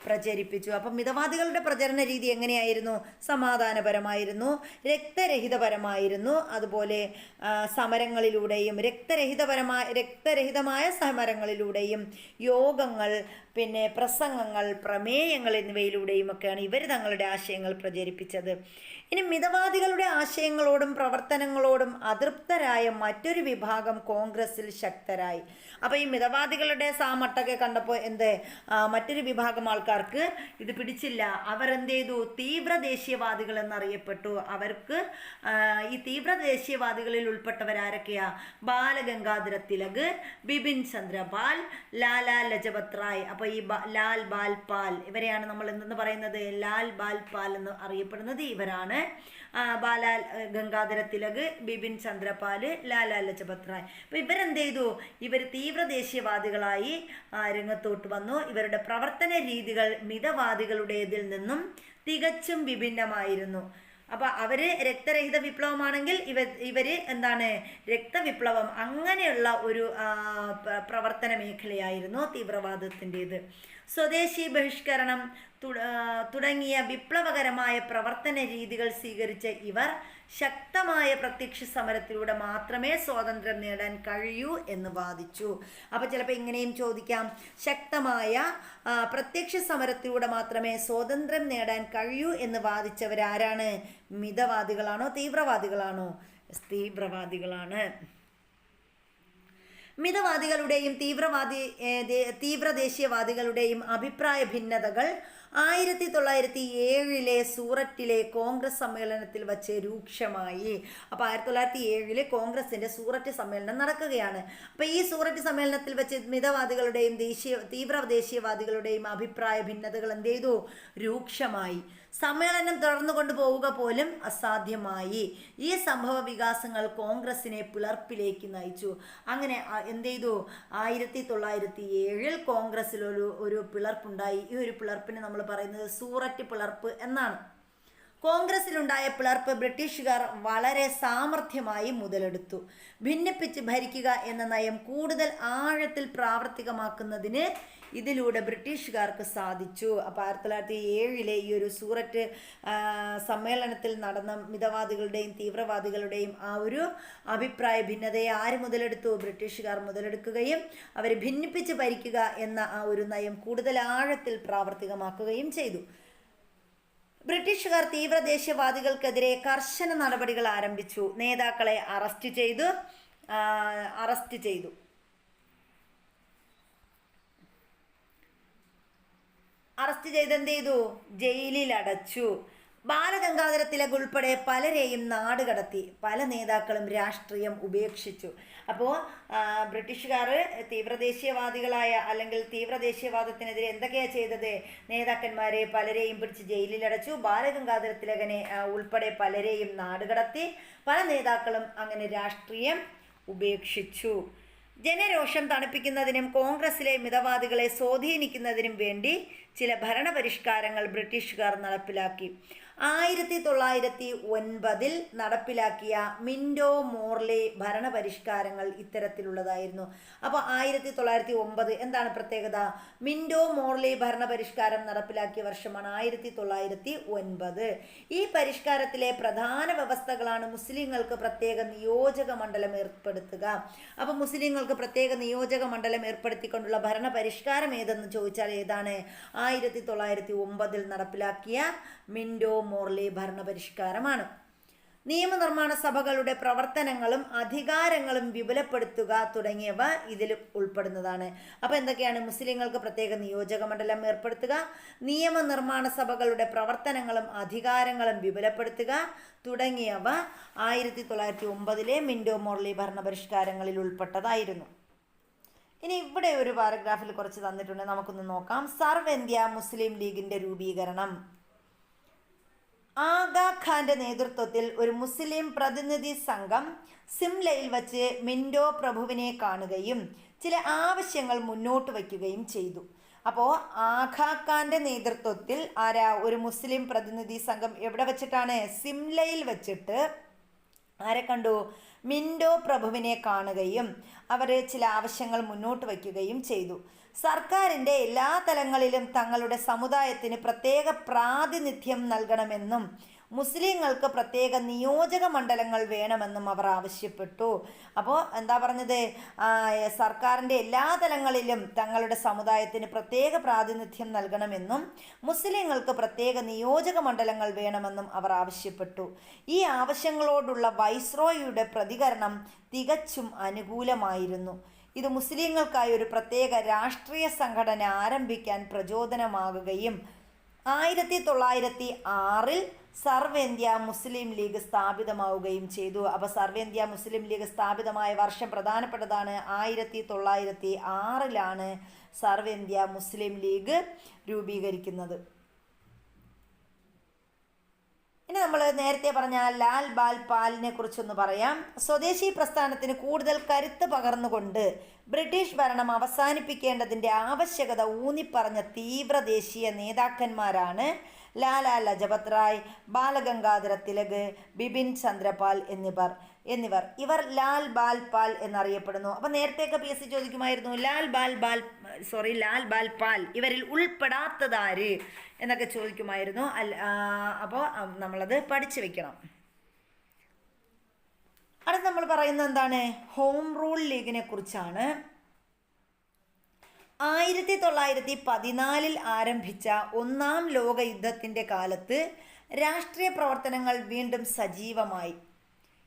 പ്രചരിപ്പിച്ചു. അപ്പം മിതവാദികളുടെ പ്രചരണ രീതി എങ്ങനെയായിരുന്നു? സമാധാനപരമായിരുന്നു, രക്തരഹിതപരമായിരുന്നു. അതുപോലെ സമരങ്ങളിലൂടെയും രക്തരഹിതമായ സമരങ്ങളിലൂടെയും യോഗങ്ങൾ, പിന്നെ പ്രസംഗങ്ങൾ, പ്രമേയങ്ങൾ എന്നിവയിലൂടെയുമൊക്കെയാണ് ഇവർ തങ്ങളുടെ ആശയങ്ങൾ പ്രചരിപ്പിച്ചത്. ഇനി മിതവാദികളുടെ ആശയങ്ങളോടും പ്രവർത്തനങ്ങളോടും അതൃപ്തരായ മറ്റൊരു വിഭാഗം കോൺഗ്രസിൽ ശക്തരായി. അപ്പോൾ ഈ മിതവാദികളുടെ സാമട്ടൊക്കെ കണ്ടപ്പോൾ മറ്റൊരു വിഭാഗം ആൾക്കാർക്ക് ഇത് പിടിച്ചില്ല. അവർ എന്ത് ചെയ്തു? തീവ്ര ദേശീയവാദികൾ എന്നറിയപ്പെട്ടു. അവർക്ക് ഈ തീവ്ര ദേശീയവാദികളിൽ ഉൾപ്പെട്ടവരാരൊക്കെയാ? ബാലഗംഗാധര തിലക്, ബിപിൻ ചന്ദ്രപാൽ, ലാലാ ലജപത് റായ്. അപ്പോൾ ഈ ലാൽ ബാൽ പാൽ ഇവരെയാണ് നമ്മൾ എന്തെന്ന് പറയുന്നത്? ലാൽ ബാൽ പാൽ എന്ന് അറിയപ്പെടുന്നത് ഇവരാണ്. ബാലാ ഗംഗാധര തിലക്, ബിപിൻ ചന്ദ്രപാൽ, ലാലാ ലജപത് റായ്. അപ്പോൾ ഇവരെന്ത് ചെയ്തു? ഇവർ തീവ്ര ദേശീയവാദികളായി രംഗത്തോട്ട് വന്നു. ഇവരുടെ പ്രവർത്തന രീതികൾ മിതവാദികളുടേതിൽ നിന്നും തികച്ചും വിഭിന്നമായിരുന്നു. അപ്പോൾ അവർ രക്തരഹിത വിപ്ലവമാണെങ്കിൽ ഇവര് എന്താണ്? രക്തവിപ്ലവം. അങ്ങനെയുള്ള ഒരു പ്രവർത്തന മേഖലയായിരുന്നു തീവ്രവാദത്തിൻ്റെത്. സ്വദേശി ബഹിഷ്കരണം തുടങ്ങിയ വിപ്ലവകരമായ പ്രവർത്തന രീതികൾ സ്വീകരിച്ച ഇവർ ശക്തമായ പ്രത്യക്ഷ സമരത്തിലൂടെ മാത്രമേ സ്വാതന്ത്ര്യം നേടാൻ കഴിയൂ എന്ന് വാദിച്ചു. അപ്പോൾ ചിലപ്പോൾ ഇങ്ങനെയും ചോദിക്കാം, ശക്തമായ പ്രത്യക്ഷ സമരത്തിലൂടെ മാത്രമേ സ്വാതന്ത്ര്യം നേടാൻ കഴിയൂ എന്ന് വാദിച്ചവരാരാണ്? മിതവാദികളാണോ തീവ്രവാദികളാണോ? തീവ്രവാദികളാണ്. മിതവാദികളുടെയും തീവ്രദേശീയവാദികളുടെയും അഭിപ്രായ ഭിന്നതകൾ 1907 സൂററ്റിലെ കോൺഗ്രസ് സമ്മേളനത്തിൽ വച്ച് രൂക്ഷമായി. അപ്പോൾ 1907 കോൺഗ്രസിൻ്റെ സൂററ്റ് സമ്മേളനം നടക്കുകയാണ്. അപ്പോൾ ഈ സൂററ്റ് സമ്മേളനത്തിൽ വെച്ച് മിതവാദികളുടെയും തീവ്രദേശീയവാദികളുടെയും അഭിപ്രായ ഭിന്നതകൾ എന്ത് ചെയ്തു? രൂക്ഷമായി. സമ്മേളനം തുടർന്നു കൊണ്ടുപോവുക പോലും അസാധ്യമായി. ഈ സംഭവ വികാസങ്ങൾ കോൺഗ്രസിനെ പിളർപ്പിലേക്ക് നയിച്ചു. അങ്ങനെ എന്ത് ചെയ്തു? 1907 കോൺഗ്രസിൽ ഒരു പിളർപ്പുണ്ടായി. ഈ ഒരു പിളർപ്പിന് നമ്മൾ പറയുന്നത് സൂററ്റ് പിളർപ്പ് എന്നാണ്. കോൺഗ്രസിലുണ്ടായ പിളർപ്പ് ബ്രിട്ടീഷുകാർ വളരെ സാമർഥ്യമായി മുതലെടുത്തു. ഭിന്നിപ്പിച്ച് ഭരിക്കുക എന്ന നയം കൂടുതൽ ആഴത്തിൽ പ്രാവർത്തികമാക്കുന്നതിന് ഇതിലൂടെ ബ്രിട്ടീഷുകാർക്ക് സാധിച്ചു. അപ്പോൾ 1907 ഈ ഒരു സൂററ്റ് സമ്മേളനത്തിൽ നടന്ന മിതവാദികളുടെയും തീവ്രവാദികളുടെയും ആ ഒരു അഭിപ്രായ ഭിന്നതയെ ആര് മുതലെടുത്തു? ബ്രിട്ടീഷുകാർ മുതലെടുക്കുകയും അവർ ഭിന്നിപ്പിച്ച് ഭരിക്കുക എന്ന ആ ഒരു നയം കൂടുതൽ ആഴത്തിൽ പ്രാവർത്തികമാക്കുകയും ചെയ്തു. ബ്രിട്ടീഷുകാർ തീവ്രദേശീയവാദികൾക്കെതിരെ കർശന നടപടികൾ ആരംഭിച്ചു. നേതാക്കളെ അറസ്റ്റ് ചെയ്തു. എന്ത് ചെയ്തു? ജയിലിൽ അടച്ചു. ബാലഗംഗാധര തിലക് ഉൾപ്പെടെ പലരെയും നാടുകടത്തി. പല നേതാക്കളും രാഷ്ട്രീയം ഉപേക്ഷിച്ചു. അപ്പോൾ ബ്രിട്ടീഷുകാർ തീവ്രദേശീയവാദികളായ അല്ലെങ്കിൽ തീവ്രദേശീയവാദത്തിനെതിരെ എന്തൊക്കെയാണ് ചെയ്തത്? നേതാക്കന്മാരെ പലരെയും പിടിച്ച് ജയിലിലടച്ചു. ബാലഗംഗാധര തിലകനെ ഉൾപ്പെടെ പലരെയും നാടുകടത്തി. പല നേതാക്കളും അങ്ങനെ രാഷ്ട്രീയം ഉപേക്ഷിച്ചു. ജനരോഷം തണുപ്പിക്കുന്നതിനും കോൺഗ്രസിലെ മിതവാദികളെ സ്വാധീനിക്കുന്നതിനും വേണ്ടി ചില ഭരണപരിഷ്കാരങ്ങൾ ബ്രിട്ടീഷുകാർ നടപ്പിലാക്കി. 1909 നടപ്പിലാക്കിയ മിൻറ്റോ മോർലി ഭരണപരിഷ്കാരങ്ങൾ ഇത്തരത്തിലുള്ളതായിരുന്നു. അപ്പോൾ 1909 എന്താണ് പ്രത്യേകത? മിൻറ്റോ മോർലി ഭരണപരിഷ്കാരം നടപ്പിലാക്കിയ വർഷമാണ് 1909. ഈ പരിഷ്കാരത്തിലെ പ്രധാന വ്യവസ്ഥകളാണ് മുസ്ലിങ്ങൾക്ക് പ്രത്യേക നിയോജക മണ്ഡലം ഏർപ്പെടുത്തുക. അപ്പോൾ മുസ്ലിങ്ങൾക്ക് പ്രത്യേക നിയോജക മണ്ഡലം ഏർപ്പെടുത്തിക്കൊണ്ടുള്ള ഭരണപരിഷ്കാരം ഏതെന്ന് ചോദിച്ചാൽ ഏതാണ്? 1909 നടപ്പിലാക്കിയ മിൻറ്റോ മോർലി ഭരണപരിഷ്കാരമാണ്. നിയമനിർമ്മാണ സഭകളുടെ പ്രവർത്തനങ്ങളും അധികാരങ്ങളും വിപുലപ്പെടുത്തുക തുടങ്ങിയവ ഇതിൽ ഉൾപ്പെടുന്നതാണ്. അപ്പോൾ എന്തൊക്കെയാണ്? മുസ്ലിങ്ങൾക്ക് പ്രത്യേക നിയോജക മണ്ഡലം ഏർപ്പെടുത്തുക, നിയമനിർമ്മാണ സഭകളുടെ പ്രവർത്തനങ്ങളും അധികാരങ്ങളും വിപുലപ്പെടുത്തുക തുടങ്ങിയവ 1909 മിൻറ്റോ മോർലി ഭരണപരിഷ്കാരങ്ങളിൽ ഉൾപ്പെട്ടതായിരുന്നു. ഇനി ഇവിടെ ഒരു പാരഗ്രാഫിൽ കുറച്ച് തന്നിട്ടുണ്ട്, നമുക്കൊന്ന് നോക്കാം. സർവ്വ ഇന്ത്യ മുസ്ലിം ലീഗിൻ്റെ രൂപീകരണം. ആഗാ ഖാന്റെ നേതൃത്വത്തിൽ ഒരു മുസ്ലിം പ്രതിനിധി സംഘം സിംലയിൽ വച്ച് മിൻറ്റോ പ്രഭുവിനെ കാണുകയും ചില ആവശ്യങ്ങൾ മുന്നോട്ട് വയ്ക്കുകയും ചെയ്തു. അപ്പോൾ ആഗാ ഖാന്റെ നേതൃത്വത്തിൽ ഒരു മുസ്ലിം പ്രതിനിധി സംഘം എവിടെ വെച്ചിട്ടാണ്? സിംലയിൽ വെച്ചിട്ട് ആരെ കണ്ടു? മിൻറ്റോ പ്രഭുവിനെ കാണുകയും അവർ ചില ആവശ്യങ്ങൾ മുന്നോട്ട് വയ്ക്കുകയും ചെയ്തു. സർക്കാരിൻ്റെ എല്ലാ തലങ്ങളിലും തങ്ങളുടെ സമുദായത്തിന് പ്രത്യേക പ്രാതിനിധ്യം നൽകണമെന്നും മുസ്ലിങ്ങൾക്ക് പ്രത്യേക നിയോജക മണ്ഡലങ്ങൾ വേണമെന്നും അവർ ആവശ്യപ്പെട്ടു. അപ്പോൾ എന്താ പറഞ്ഞത്, സർക്കാരിൻ്റെ എല്ലാ തലങ്ങളിലും തങ്ങളുടെ സമുദായത്തിന് പ്രത്യേക പ്രാതിനിധ്യം നൽകണമെന്നും മുസ്ലിങ്ങൾക്ക് പ്രത്യേക നിയോജക മണ്ഡലങ്ങൾ വേണമെന്നും അവർ ആവശ്യപ്പെട്ടു. ഈ ആവശ്യങ്ങളോടുള്ള വൈസ്രോയിയുടെ പ്രതികരണം തികച്ചും അനുകൂലമായിരുന്നു. ഇത് മുസ്ലിങ്ങൾക്കായി ഒരു പ്രത്യേക രാഷ്ട്രീയ സംഘടന ആരംഭിക്കാൻ പ്രചോദനമാകുകയും 1906 സർവേന്ത്യ മുസ്ലിം ലീഗ് സ്ഥാപിതമാവുകയും ചെയ്തു. അപ്പോൾ സർവേന്ത്യ മുസ്ലിം ലീഗ് സ്ഥാപിതമായ വർഷം പ്രധാനപ്പെട്ടതാണ്. 1906 സർവേന്ത്യ മുസ്ലിം ലീഗ് രൂപീകരിക്കുന്നത്. ഇനി നമ്മൾ നേരത്തെ പറഞ്ഞ ലാൽ ബാൽ പാലിനെ കുറിച്ചൊന്ന് പറയാം. സ്വദേശി പ്രസ്ഥാനത്തിന് കൂടുതൽ കരുത്ത് പകർന്നുകൊണ്ട് ബ്രിട്ടീഷ് ഭരണം അവസാനിപ്പിക്കേണ്ടതിൻ്റെ ആവശ്യകത ഊന്നിപ്പറഞ്ഞ തീവ്ര ദേശീയ നേതാക്കന്മാരാണ് ലാലാ ലജപത് റായ്, ബാലഗംഗാധര തിലക്, ബിപിൻ ചന്ദ്രപാൽ ഇവർ ലാൽ ബാൽ പാൽ എന്നറിയപ്പെടുന്നു. അപ്പം നേരത്തെയൊക്കെ PSC ചോദിക്കുമായിരുന്നു ലാൽ ബാൽ പാൽ ഇവരിൽ ഉൾപ്പെടാത്തതാര് എന്നൊക്കെ ചോദിക്കുമായിരുന്നു. അപ്പോൾ നമ്മളത് പഠിച്ചു വെക്കണം. അടുത്ത് നമ്മൾ പറയുന്നത് എന്താണ്, ഹോം റൂൾ ലീഗിനെ കുറിച്ചാണ്. 1914 ആരംഭിച്ച ഒന്നാം ലോക യുദ്ധത്തിൻ്റെ കാലത്ത് രാഷ്ട്രീയ പ്രവർത്തനങ്ങൾ വീണ്ടും സജീവമായി.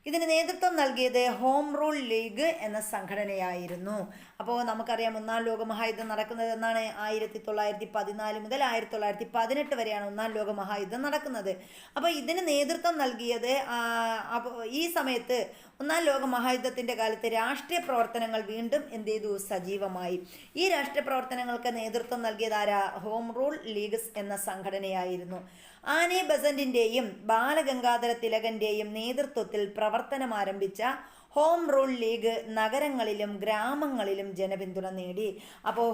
ഇതിന് നേതൃത്വം നൽകിയത് ഹോം റൂൾ ലീഗ് എന്ന സംഘടനയായിരുന്നു. അപ്പോൾ നമുക്കറിയാം ഒന്നാം ലോകമഹായുദ്ധം നടക്കുന്നത് എന്നാണ് 1914 മുതൽ 1918 വരെയാണ് ഒന്നാം ലോകമഹായുദ്ധം നടക്കുന്നത്. അപ്പോൾ ഇതിന് നേതൃത്വം നൽകിയത് ഈ സമയത്ത് ഒന്നാം ലോകമഹായുദ്ധത്തിൻ്റെ കാലത്ത് രാഷ്ട്രീയ പ്രവർത്തനങ്ങൾ വീണ്ടും എന്ത് ചെയ്തു, സജീവമായി. ഈ രാഷ്ട്രീയ പ്രവർത്തനങ്ങൾക്ക് നേതൃത്വം നൽകിയത് ആരാ, ഹോം റൂൾ ലീഗ്സ് എന്ന സംഘടനയായിരുന്നു. ആനി ബസന്റിൻ്റെയും ബാലഗംഗാധര തിലകൻ്റെയും നേതൃത്വത്തിൽ പ്രവർത്തനം ആരംഭിച്ച ഹോം റൂൾ ലീഗ് നഗരങ്ങളിലും ഗ്രാമങ്ങളിലും ജനപിന്തുണ നേടി. അപ്പോൾ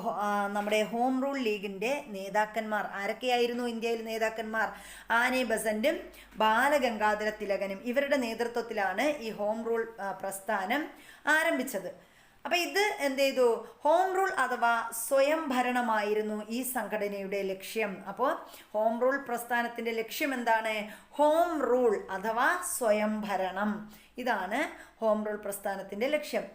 നമ്മുടെ ഹോം റൂൾ ലീഗിൻ്റെ നേതാക്കന്മാർ ആരൊക്കെയായിരുന്നു ഇന്ത്യയിൽ നേതാക്കന്മാർ? ആനി ബസന്റും ബാലഗംഗാധര തിലകനും. ഇവരുടെ നേതൃത്വത്തിലാണ് ഈ ഹോം റൂൾ പ്രസ്ഥാനം ആരംഭിച്ചത്. അപ്പം ഇത് എന്ത് ചെയ്തു, ഹോം റൂൾ അഥവാ സ്വയം ഭരണമായിരുന്നു ഈ സംഘടനയുടെ ലക്ഷ്യം. അപ്പോൾ ഹോം റൂൾ പ്രസ്ഥാനത്തിൻ്റെ ലക്ഷ്യം എന്താണ്? ഹോം റൂൾ അഥവാ സ്വയം ഭരണം. ഇതാണ് ഹോം റൂൾ പ്രസ്ഥാനത്തിൻ്റെ ലക്ഷ്യം.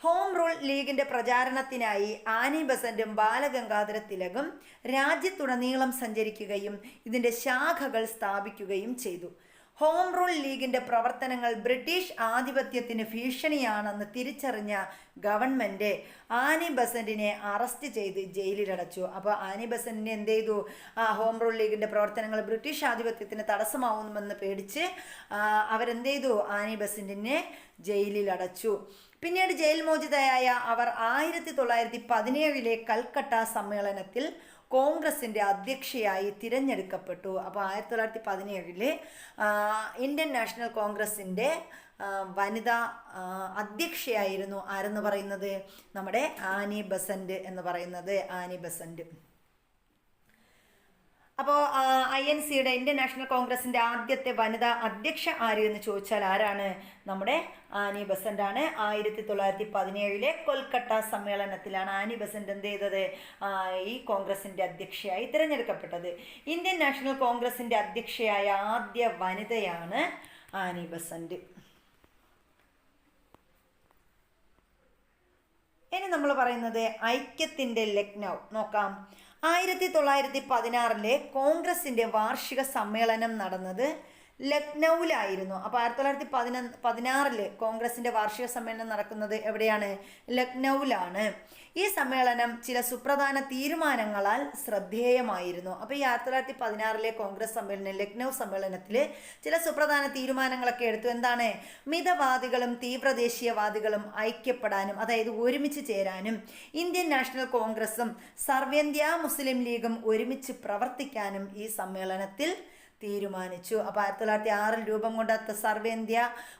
ഹോം റൂൾ ലീഗിൻ്റെ പ്രചാരണത്തിനായി ആനി ബസന്റും ബാലഗംഗാധര തിലകും രാജ്യത്തുടനീളം സഞ്ചരിക്കുകയും ഇതിൻ്റെ ശാഖകൾ സ്ഥാപിക്കുകയും ചെയ്തു. ഹോം റൂൾ ലീഗിൻ്റെ പ്രവർത്തനങ്ങൾ ബ്രിട്ടീഷ് ആധിപത്യത്തിന് ഭീഷണിയാണെന്ന് തിരിച്ചറിഞ്ഞ ഗവൺമെൻറ് ആനി ബസന്റിനെ അറസ്റ്റ് ചെയ്ത് ജയിലിലടച്ചു. അപ്പോൾ ആനി ബസന്റിനെ എന്ത് ചെയ്തു, ഹോം റൂൾ ലീഗിൻ്റെ പ്രവർത്തനങ്ങൾ ബ്രിട്ടീഷ് ആധിപത്യത്തിന് തടസ്സമാവുമെന്ന് പേടിച്ച് അവരെന്ത് ചെയ്തു, ആനി ബസന്റിനെ ജയിലിലടച്ചു. പിന്നീട് ജയിൽ മോചിതയായ അവർ 1917 കൽക്കട്ട സമ്മേളനത്തിൽ കോൺഗ്രസിൻ്റെ അധ്യക്ഷയായി തിരഞ്ഞെടുക്കപ്പെട്ടു. അപ്പോൾ 1917 ഇന്ത്യൻ നാഷണൽ കോൺഗ്രസിൻ്റെ വനിതാ അധ്യക്ഷയായിരുന്നു ആരെന്ന് പറയുന്നത്, നമ്മുടെ ആനി ബസന്റ് എന്ന് പറയുന്നത്, ആനി ബസന്റ്. അപ്പോൾ INCയുടെ ഇന്ത്യൻ നാഷണൽ കോൺഗ്രസിൻ്റെ ആദ്യത്തെ വനിതാ അധ്യക്ഷ ആര് എന്ന് ചോദിച്ചാൽ ആരാണ്, നമ്മുടെ ആനി ബസന്റ് ആണ്. 1917 കൊൽക്കട്ട സമ്മേളനത്തിലാണ് ആനി ബസന്റ് എന്ത് ചെയ്തത്, ഈ കോൺഗ്രസിൻ്റെ അധ്യക്ഷയായി തിരഞ്ഞെടുക്കപ്പെട്ടത്. ഇന്ത്യൻ നാഷണൽ കോൺഗ്രസിൻ്റെ അധ്യക്ഷയായ ആദ്യ വനിതയാണ് ആനി ബസന്റ്. ഇനി നമ്മൾ പറയുന്നത് ഐക്യത്തിൻ്റെ ലക്നൗ നോക്കാം. 1916 കോൺഗ്രസിൻ്റെ വാർഷിക സമ്മേളനം നടന്നത് ലക്നൌവിലായിരുന്നു. അപ്പോൾ 1916 കോൺഗ്രസിൻ്റെ വാർഷിക സമ്മേളനം നടക്കുന്നത് എവിടെയാണ്, ലക്നൌവിലാണ്. ഈ സമ്മേളനം ചില സുപ്രധാന തീരുമാനങ്ങളാൽ ശ്രദ്ധേയമായിരുന്നു. അപ്പോൾ ഈ 1916 കോൺഗ്രസ് സമ്മേളനം, ലക്നൗ സമ്മേളനത്തിൽ ചില സുപ്രധാന തീരുമാനങ്ങളൊക്കെ എടുത്തു. എന്താണ്, മിതവാദികളും തീവ്രദേശീയവാദികളും ഐക്യപ്പെടാനും, അതായത് ഒരുമിച്ച് ചേരാനും, ഇന്ത്യൻ നാഷണൽ കോൺഗ്രസും സർവേന്ത്യ മുസ്ലിം ലീഗും ഒരുമിച്ച് പ്രവർത്തിക്കാനും ഈ സമ്മേളനത്തിൽ തീരുമാനിച്ചു. അപ്പോൾ 1906 രൂപം കൊണ്ട സർവേന്ത്യ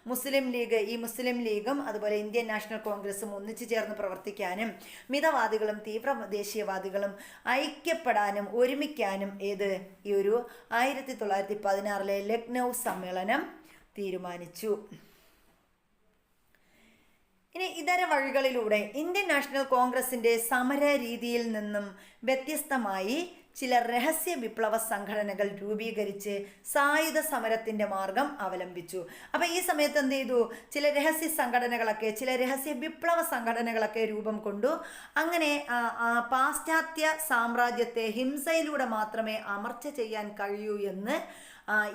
മുസ്ലിം ലീഗ്, ഈ മുസ്ലിം ലീഗും അതുപോലെ ഇന്ത്യൻ നാഷണൽ കോൺഗ്രസും ഒന്നിച്ചു ചേർന്ന് പ്രവർത്തിക്കാനും മിതവാദികളും തീവ്രദേശീയവാദികളും ഐക്യപ്പെടാനും ഒരുമിക്കാനും ഈ ഒരു 1916 ലക്നൗ സമ്മേളനം തീരുമാനിച്ചു. ഇനി ഇതര വഴികളിലൂടെ ഇന്ത്യൻ നാഷണൽ കോൺഗ്രസിൻ്റെ സമര രീതിയിൽ നിന്നും വ്യത്യസ്തമായി ചില രഹസ്യ വിപ്ലവ സംഘടനകൾ രൂപീകരിച്ച് സായുധ സമരത്തിൻ്റെ മാർഗം അവലംബിച്ചു. അപ്പോൾ ഈ സമയത്ത് എന്ത് ചെയ്തു? ചില രഹസ്യ സംഘടനകളൊക്കെ, ചില രഹസ്യ വിപ്ലവ സംഘടനകളൊക്കെ രൂപം കൊണ്ടു. അങ്ങനെ പാശ്ചാത്യ സാമ്രാജ്യത്തെ ഹിംസയിലൂടെ മാത്രമേ അമർച്ച ചെയ്യാൻ കഴിയൂ എന്ന്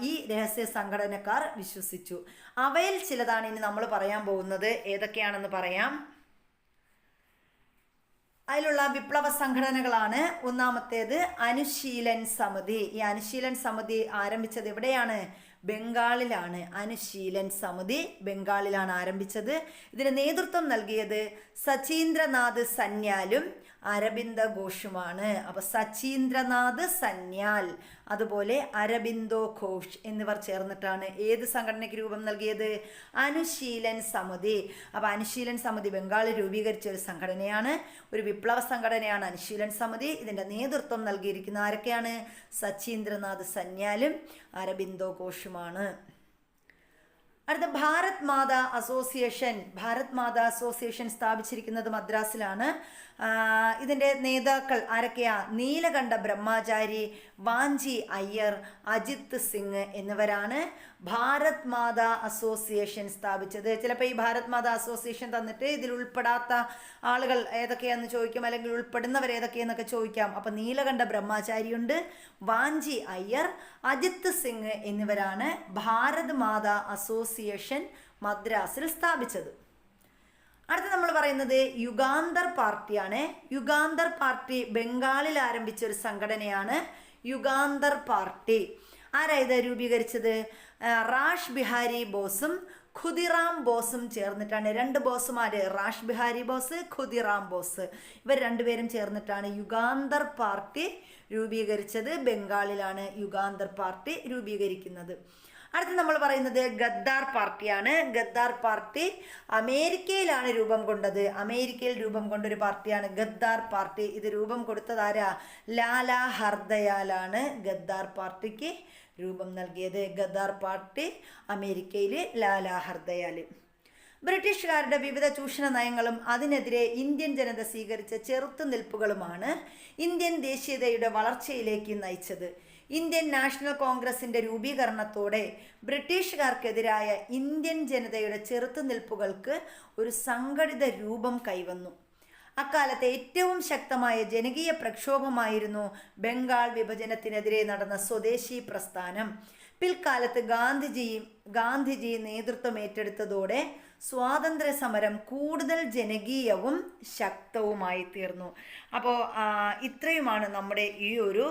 ഈ രഹസ്യ സംഘടനക്കാർ വിശ്വസിച്ചു. അവയിൽ ചിലതാണ് ഇനി നമ്മൾ പറയാൻ പോകുന്നത്. ഏതൊക്കെയാണെന്ന് പറയാം. അതിലുള്ള വിപ്ലവ സംഘടനകളാണ്. ഒന്നാമത്തേത് അനുശീലൻ സമിതി. ഈ അനുശീലൻ സമിതി ആരംഭിച്ചത് എവിടെയാണ്? ബംഗാളിലാണ്. അനുശീലൻ സമിതി ബംഗാളിലാണ് ആരംഭിച്ചത്. ഇതിന് നേതൃത്വം നൽകിയത് സചീന്ദ്രനാഥ് സന്യാലും അരബിന്ദ ഘോഷുമാണ്. അപ്പോൾ സചീന്ദ്രനാഥ് സന്യാൽ അതുപോലെ അരബിന്ദോ ഘോഷ് എന്നിവർ ചേർന്നിട്ടാണ് ഏത് സംഘടനയ്ക്ക് രൂപം നൽകിയത്? അനുശീലൻ സമിതി. അപ്പോൾ അനുശീലൻ സമിതി ബംഗാളിൽ രൂപീകരിച്ച ഒരു സംഘടനയാണ്, ഒരു വിപ്ലവ സംഘടനയാണ് അനുശീലൻ സമിതി. ഇതിൻ്റെ നേതൃത്വം നൽകിയിരിക്കുന്ന ആരൊക്കെയാണ്? സചീന്ദ്രനാഥ് സന്യാലും അരബിന്ദോ ഘോഷുമാണ്. അടുത്ത ഭാരത് മാതാ അസോസിയേഷൻ. ഭാരത് മാതാ അസോസിയേഷൻ സ്ഥാപിച്ചിരിക്കുന്നത് മദ്രാസിലാണ്. ഇതിൻ്റെ നേതാക്കൾ ആരൊക്കെയാ? നീലകണ്ഠ ബ്രഹ്മചാരി, വാഞ്ചി അയ്യർ, അജിത് സിംഗ് എന്നിവരാണ് ഭാരത് മാതാ അസോസിയേഷൻ സ്ഥാപിച്ചത്. ചിലപ്പോൾ ഈ ഭാരത് മാതാ അസോസിയേഷൻ തന്നിട്ട് ഇതിൽ ഉൾപ്പെടാത്ത ആളുകൾ ഏതൊക്കെയാണെന്ന് ചോദിക്കും, അല്ലെങ്കിൽ ഉൾപ്പെടുന്നവർ ഏതൊക്കെയെന്നൊക്കെ ചോദിക്കാം. അപ്പം നീലകണ്ഠ ബ്രഹ്മചാരിയുണ്ട്, വാഞ്ചി അയ്യർ, അജിത് സിംഗ് എന്നിവരാണ് ഭാരത് മാതാ അസോസിയേഷൻ മദ്രാസിൽ സ്ഥാപിച്ചത്. അടുത്ത നമ്മൾ പറയുന്നത് യുഗാന്തർ പാർട്ടിയാണ്. യുഗാന്തർ പാർട്ടി ബംഗാളിൽ ആരംഭിച്ച ഒരു സംഘടനയാണ് യുഗാന്തർ പാർട്ടി. ആരാ ഇത് രൂപീകരിച്ചത്? റാഷ് ബിഹാരി ബോസും ഖുദിറാം ബോസും ചേർന്നിട്ടാണ്. രണ്ട് ബോസുമാര്, റാഷ് ബിഹാരി ബോസ്, ഖുദിറാം ബോസ്, ഇവർ രണ്ടുപേരും ചേർന്നിട്ടാണ് യുഗാന്തർ പാർട്ടി രൂപീകരിച്ചത്. ബംഗാളിലാണ് യുഗാന്തർ പാർട്ടി രൂപീകരിക്കുന്നത്. അടുത്ത് നമ്മൾ പറയുന്നത് ഗദ്ദാർ പാർട്ടിയാണ്. ഗദ്ദാർ പാർട്ടി അമേരിക്കയിലാണ് രൂപം കൊണ്ടത്. അമേരിക്കയിൽ രൂപം കൊണ്ടൊരു പാർട്ടിയാണ് ഗദ്ദാർ പാർട്ടി. ഇത് രൂപം കൊടുത്തത് ആരാ? ലാലാ ഹർദയാലാണ് ഗദ്ദാർ പാർട്ടിക്ക് രൂപം നൽകിയത്. ഗദ്ദാർ പാർട്ടി അമേരിക്കയിൽ ലാലാ ഹർദയാൽ. ബ്രിട്ടീഷുകാരുടെ വിവിധ ചൂഷണ നയങ്ങളും അതിനെതിരെ ഇന്ത്യൻ ജനത സ്വീകരിച്ച ചെറുത്തുനിൽപ്പുകളുമാണ് ഇന്ത്യൻ ദേശീയതയുടെ വളർച്ചയിലേക്ക് നയിച്ചത്. ഇന്ത്യൻ നാഷണൽ കോൺഗ്രസിൻ്റെ രൂപീകരണത്തോടെ ബ്രിട്ടീഷുകാർക്കെതിരായ ഇന്ത്യൻ ജനതയുടെ ചെറുത്തുനിൽപ്പുകൾക്ക് ഒരു സംഘടിത രൂപം കൈവന്നു. അക്കാലത്തെ ഏറ്റവും ശക്തമായ ജനകീയ പ്രക്ഷോഭമായിരുന്നു ബംഗാൾ വിഭജനത്തിനെതിരെ നടന്ന സ്വദേശി പ്രസ്ഥാനം. പിൽക്കാലത്ത് ഗാന്ധിജി നേതൃത്വം ഏറ്റെടുത്തതോടെ സ്വാതന്ത്ര്യ സമരം കൂടുതൽ ജനകീയവും ശക്തവുമായി തീർന്നു. അപ്പോൾ ഇത്രയുമാണ് നമ്മുടെ ഈ ഒരു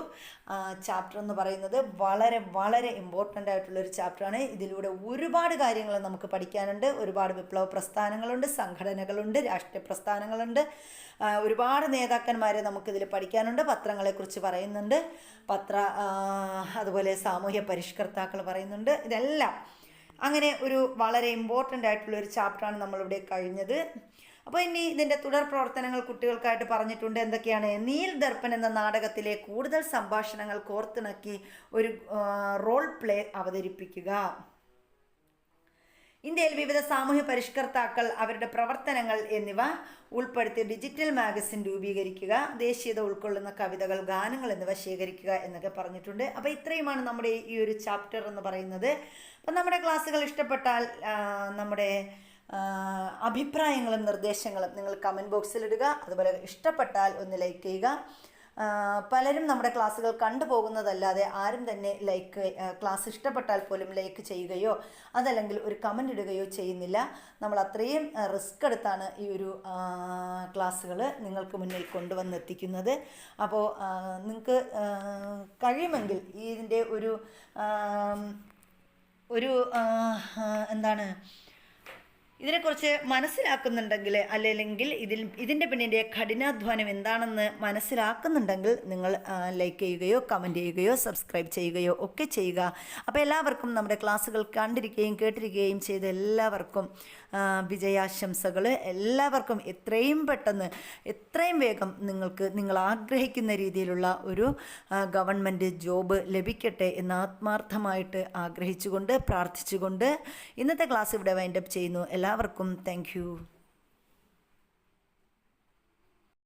ചാപ്റ്റർ എന്ന് പറയുന്നത്. വളരെ വളരെ ഇമ്പോർട്ടൻ്റ് ആയിട്ടുള്ളൊരു ചാപ്റ്ററാണ്. ഇതിലൂടെ ഒരുപാട് കാര്യങ്ങൾ നമുക്ക് പഠിക്കാനുണ്ട്. ഒരുപാട് വിപ്ലവ പ്രസ്ഥാനങ്ങളുണ്ട്, സംഘടനകളുണ്ട്, രാഷ്ട്രീയ പ്രസ്ഥാനങ്ങളുണ്ട്, ഒരുപാട് നേതാക്കന്മാരെ നമുക്കിതിൽ പഠിക്കാനുണ്ട്. പത്രങ്ങളെക്കുറിച്ച് പറയുന്നുണ്ട്, അതുപോലെ സാമൂഹ്യ പരിഷ്കർത്താക്കൾ പറയുന്നുണ്ട്. ഇതെല്ലാം അങ്ങനെ ഒരു വളരെ ഇമ്പോർട്ടൻ്റ് ആയിട്ടുള്ളൊരു ചാപ്റ്ററാണ് നമ്മളിവിടെ കഴിഞ്ഞത്. അപ്പോൾ ഇനി ഇതിൻ്റെ തുടർ പ്രവർത്തനങ്ങൾ കുട്ടികൾക്കായിട്ട് പറഞ്ഞിട്ടുണ്ട്. എന്തൊക്കെയാണ്? നീൽ ദർപ്പൺ എന്ന നാടകത്തിലെ കൂടുതൽ സംഭാഷണങ്ങൾ കോർത്തിണക്കി ഒരു റോൾ പ്ലേ അവതരിപ്പിക്കുക. ഇന്ത്യയിൽ വിവിധ സാമൂഹ്യ പരിഷ്കർത്താക്കൾ അവരുടെ പ്രവർത്തനങ്ങൾ എന്നിവ ഉൾപ്പെടുത്തി ഡിജിറ്റൽ മാഗസിൻ രൂപീകരിക്കുക. ദേശീയത ഉൾക്കൊള്ളുന്ന കവിതകൾ, ഗാനങ്ങൾ എന്നിവ ശേഖരിക്കുക എന്നൊക്കെ പറഞ്ഞിട്ടുണ്ട്. അപ്പോൾ ഇത്രയുമാണ് നമ്മുടെ ഈ ഒരു ചാപ്റ്റർ എന്ന് പറയുന്നത്. അപ്പം നമ്മുടെ ക്ലാസ്സുകൾ ഇഷ്ടപ്പെട്ടാൽ നമ്മുടെ അഭിപ്രായങ്ങളും നിർദ്ദേശങ്ങളും നിങ്ങൾ കമൻറ്റ് ബോക്സിലിടുക. അതുപോലെ ഇഷ്ടപ്പെട്ടാൽ ഒന്ന് ലൈക്ക് ചെയ്യുക. പലരും നമ്മുടെ ക്ലാസ്സുകൾ കണ്ടുപോകുന്നതല്ലാതെ ആരും തന്നെ ക്ലാസ് ഇഷ്ടപ്പെട്ടാൽ പോലും ലൈക്ക് ചെയ്യുകയോ അതല്ലെങ്കിൽ ഒരു കമൻ്റ് ഇടുകയോ ചെയ്യുന്നില്ല. നമ്മൾ അത്രയും റിസ്ക് എടുത്താണ് ഈ ഒരു ക്ലാസ്സുകൾ നിങ്ങൾക്ക് മുന്നിൽ കൊണ്ടുവന്നെത്തിക്കുന്നത്. അപ്പോൾ നിങ്ങൾക്ക് കഴിയുമെങ്കിൽ ഇതിൻ്റെ എന്താണ് ഇതിനെക്കുറിച്ച് മനസ്സിലാക്കുന്നുണ്ടെങ്കിൽ, അല്ലെങ്കിൽ ഇതിൻ്റെ പിന്നിൻ്റെ കഠിനാധ്വാനം എന്താണെന്ന് മനസ്സിലാക്കുന്നുണ്ടെങ്കിൽ നിങ്ങൾ ലൈക്ക് ചെയ്യുകയോ കമൻറ്റ് ചെയ്യുകയോ സബ്സ്ക്രൈബ് ചെയ്യുകയോ ഒക്കെ ചെയ്യുക. അപ്പോൾ എല്ലാവർക്കും നമ്മുടെ ക്ലാസ്സുകൾ കണ്ടിരിക്കുകയും കേട്ടിരിക്കുകയും ചെയ്ത എല്ലാവർക്കും വിജയാശംസകൾ. എല്ലാവർക്കും എത്രയും പെട്ടെന്ന് എത്രയും വേഗം നിങ്ങൾ ആഗ്രഹിക്കുന്ന രീതിയിലുള്ള ഒരു ഗവൺമെൻറ് ജോബ് ലഭിക്കട്ടെ എന്ന് ആത്മാർത്ഥമായിട്ട് ആഗ്രഹിച്ചുകൊണ്ട് പ്രാർത്ഥിച്ചുകൊണ്ട് ഇന്നത്തെ ക്ലാസ് ഇവിടെ വൈൻഡപ്പ് ചെയ്യുന്നു. എല്ലാവർക്കും താങ്ക് യു.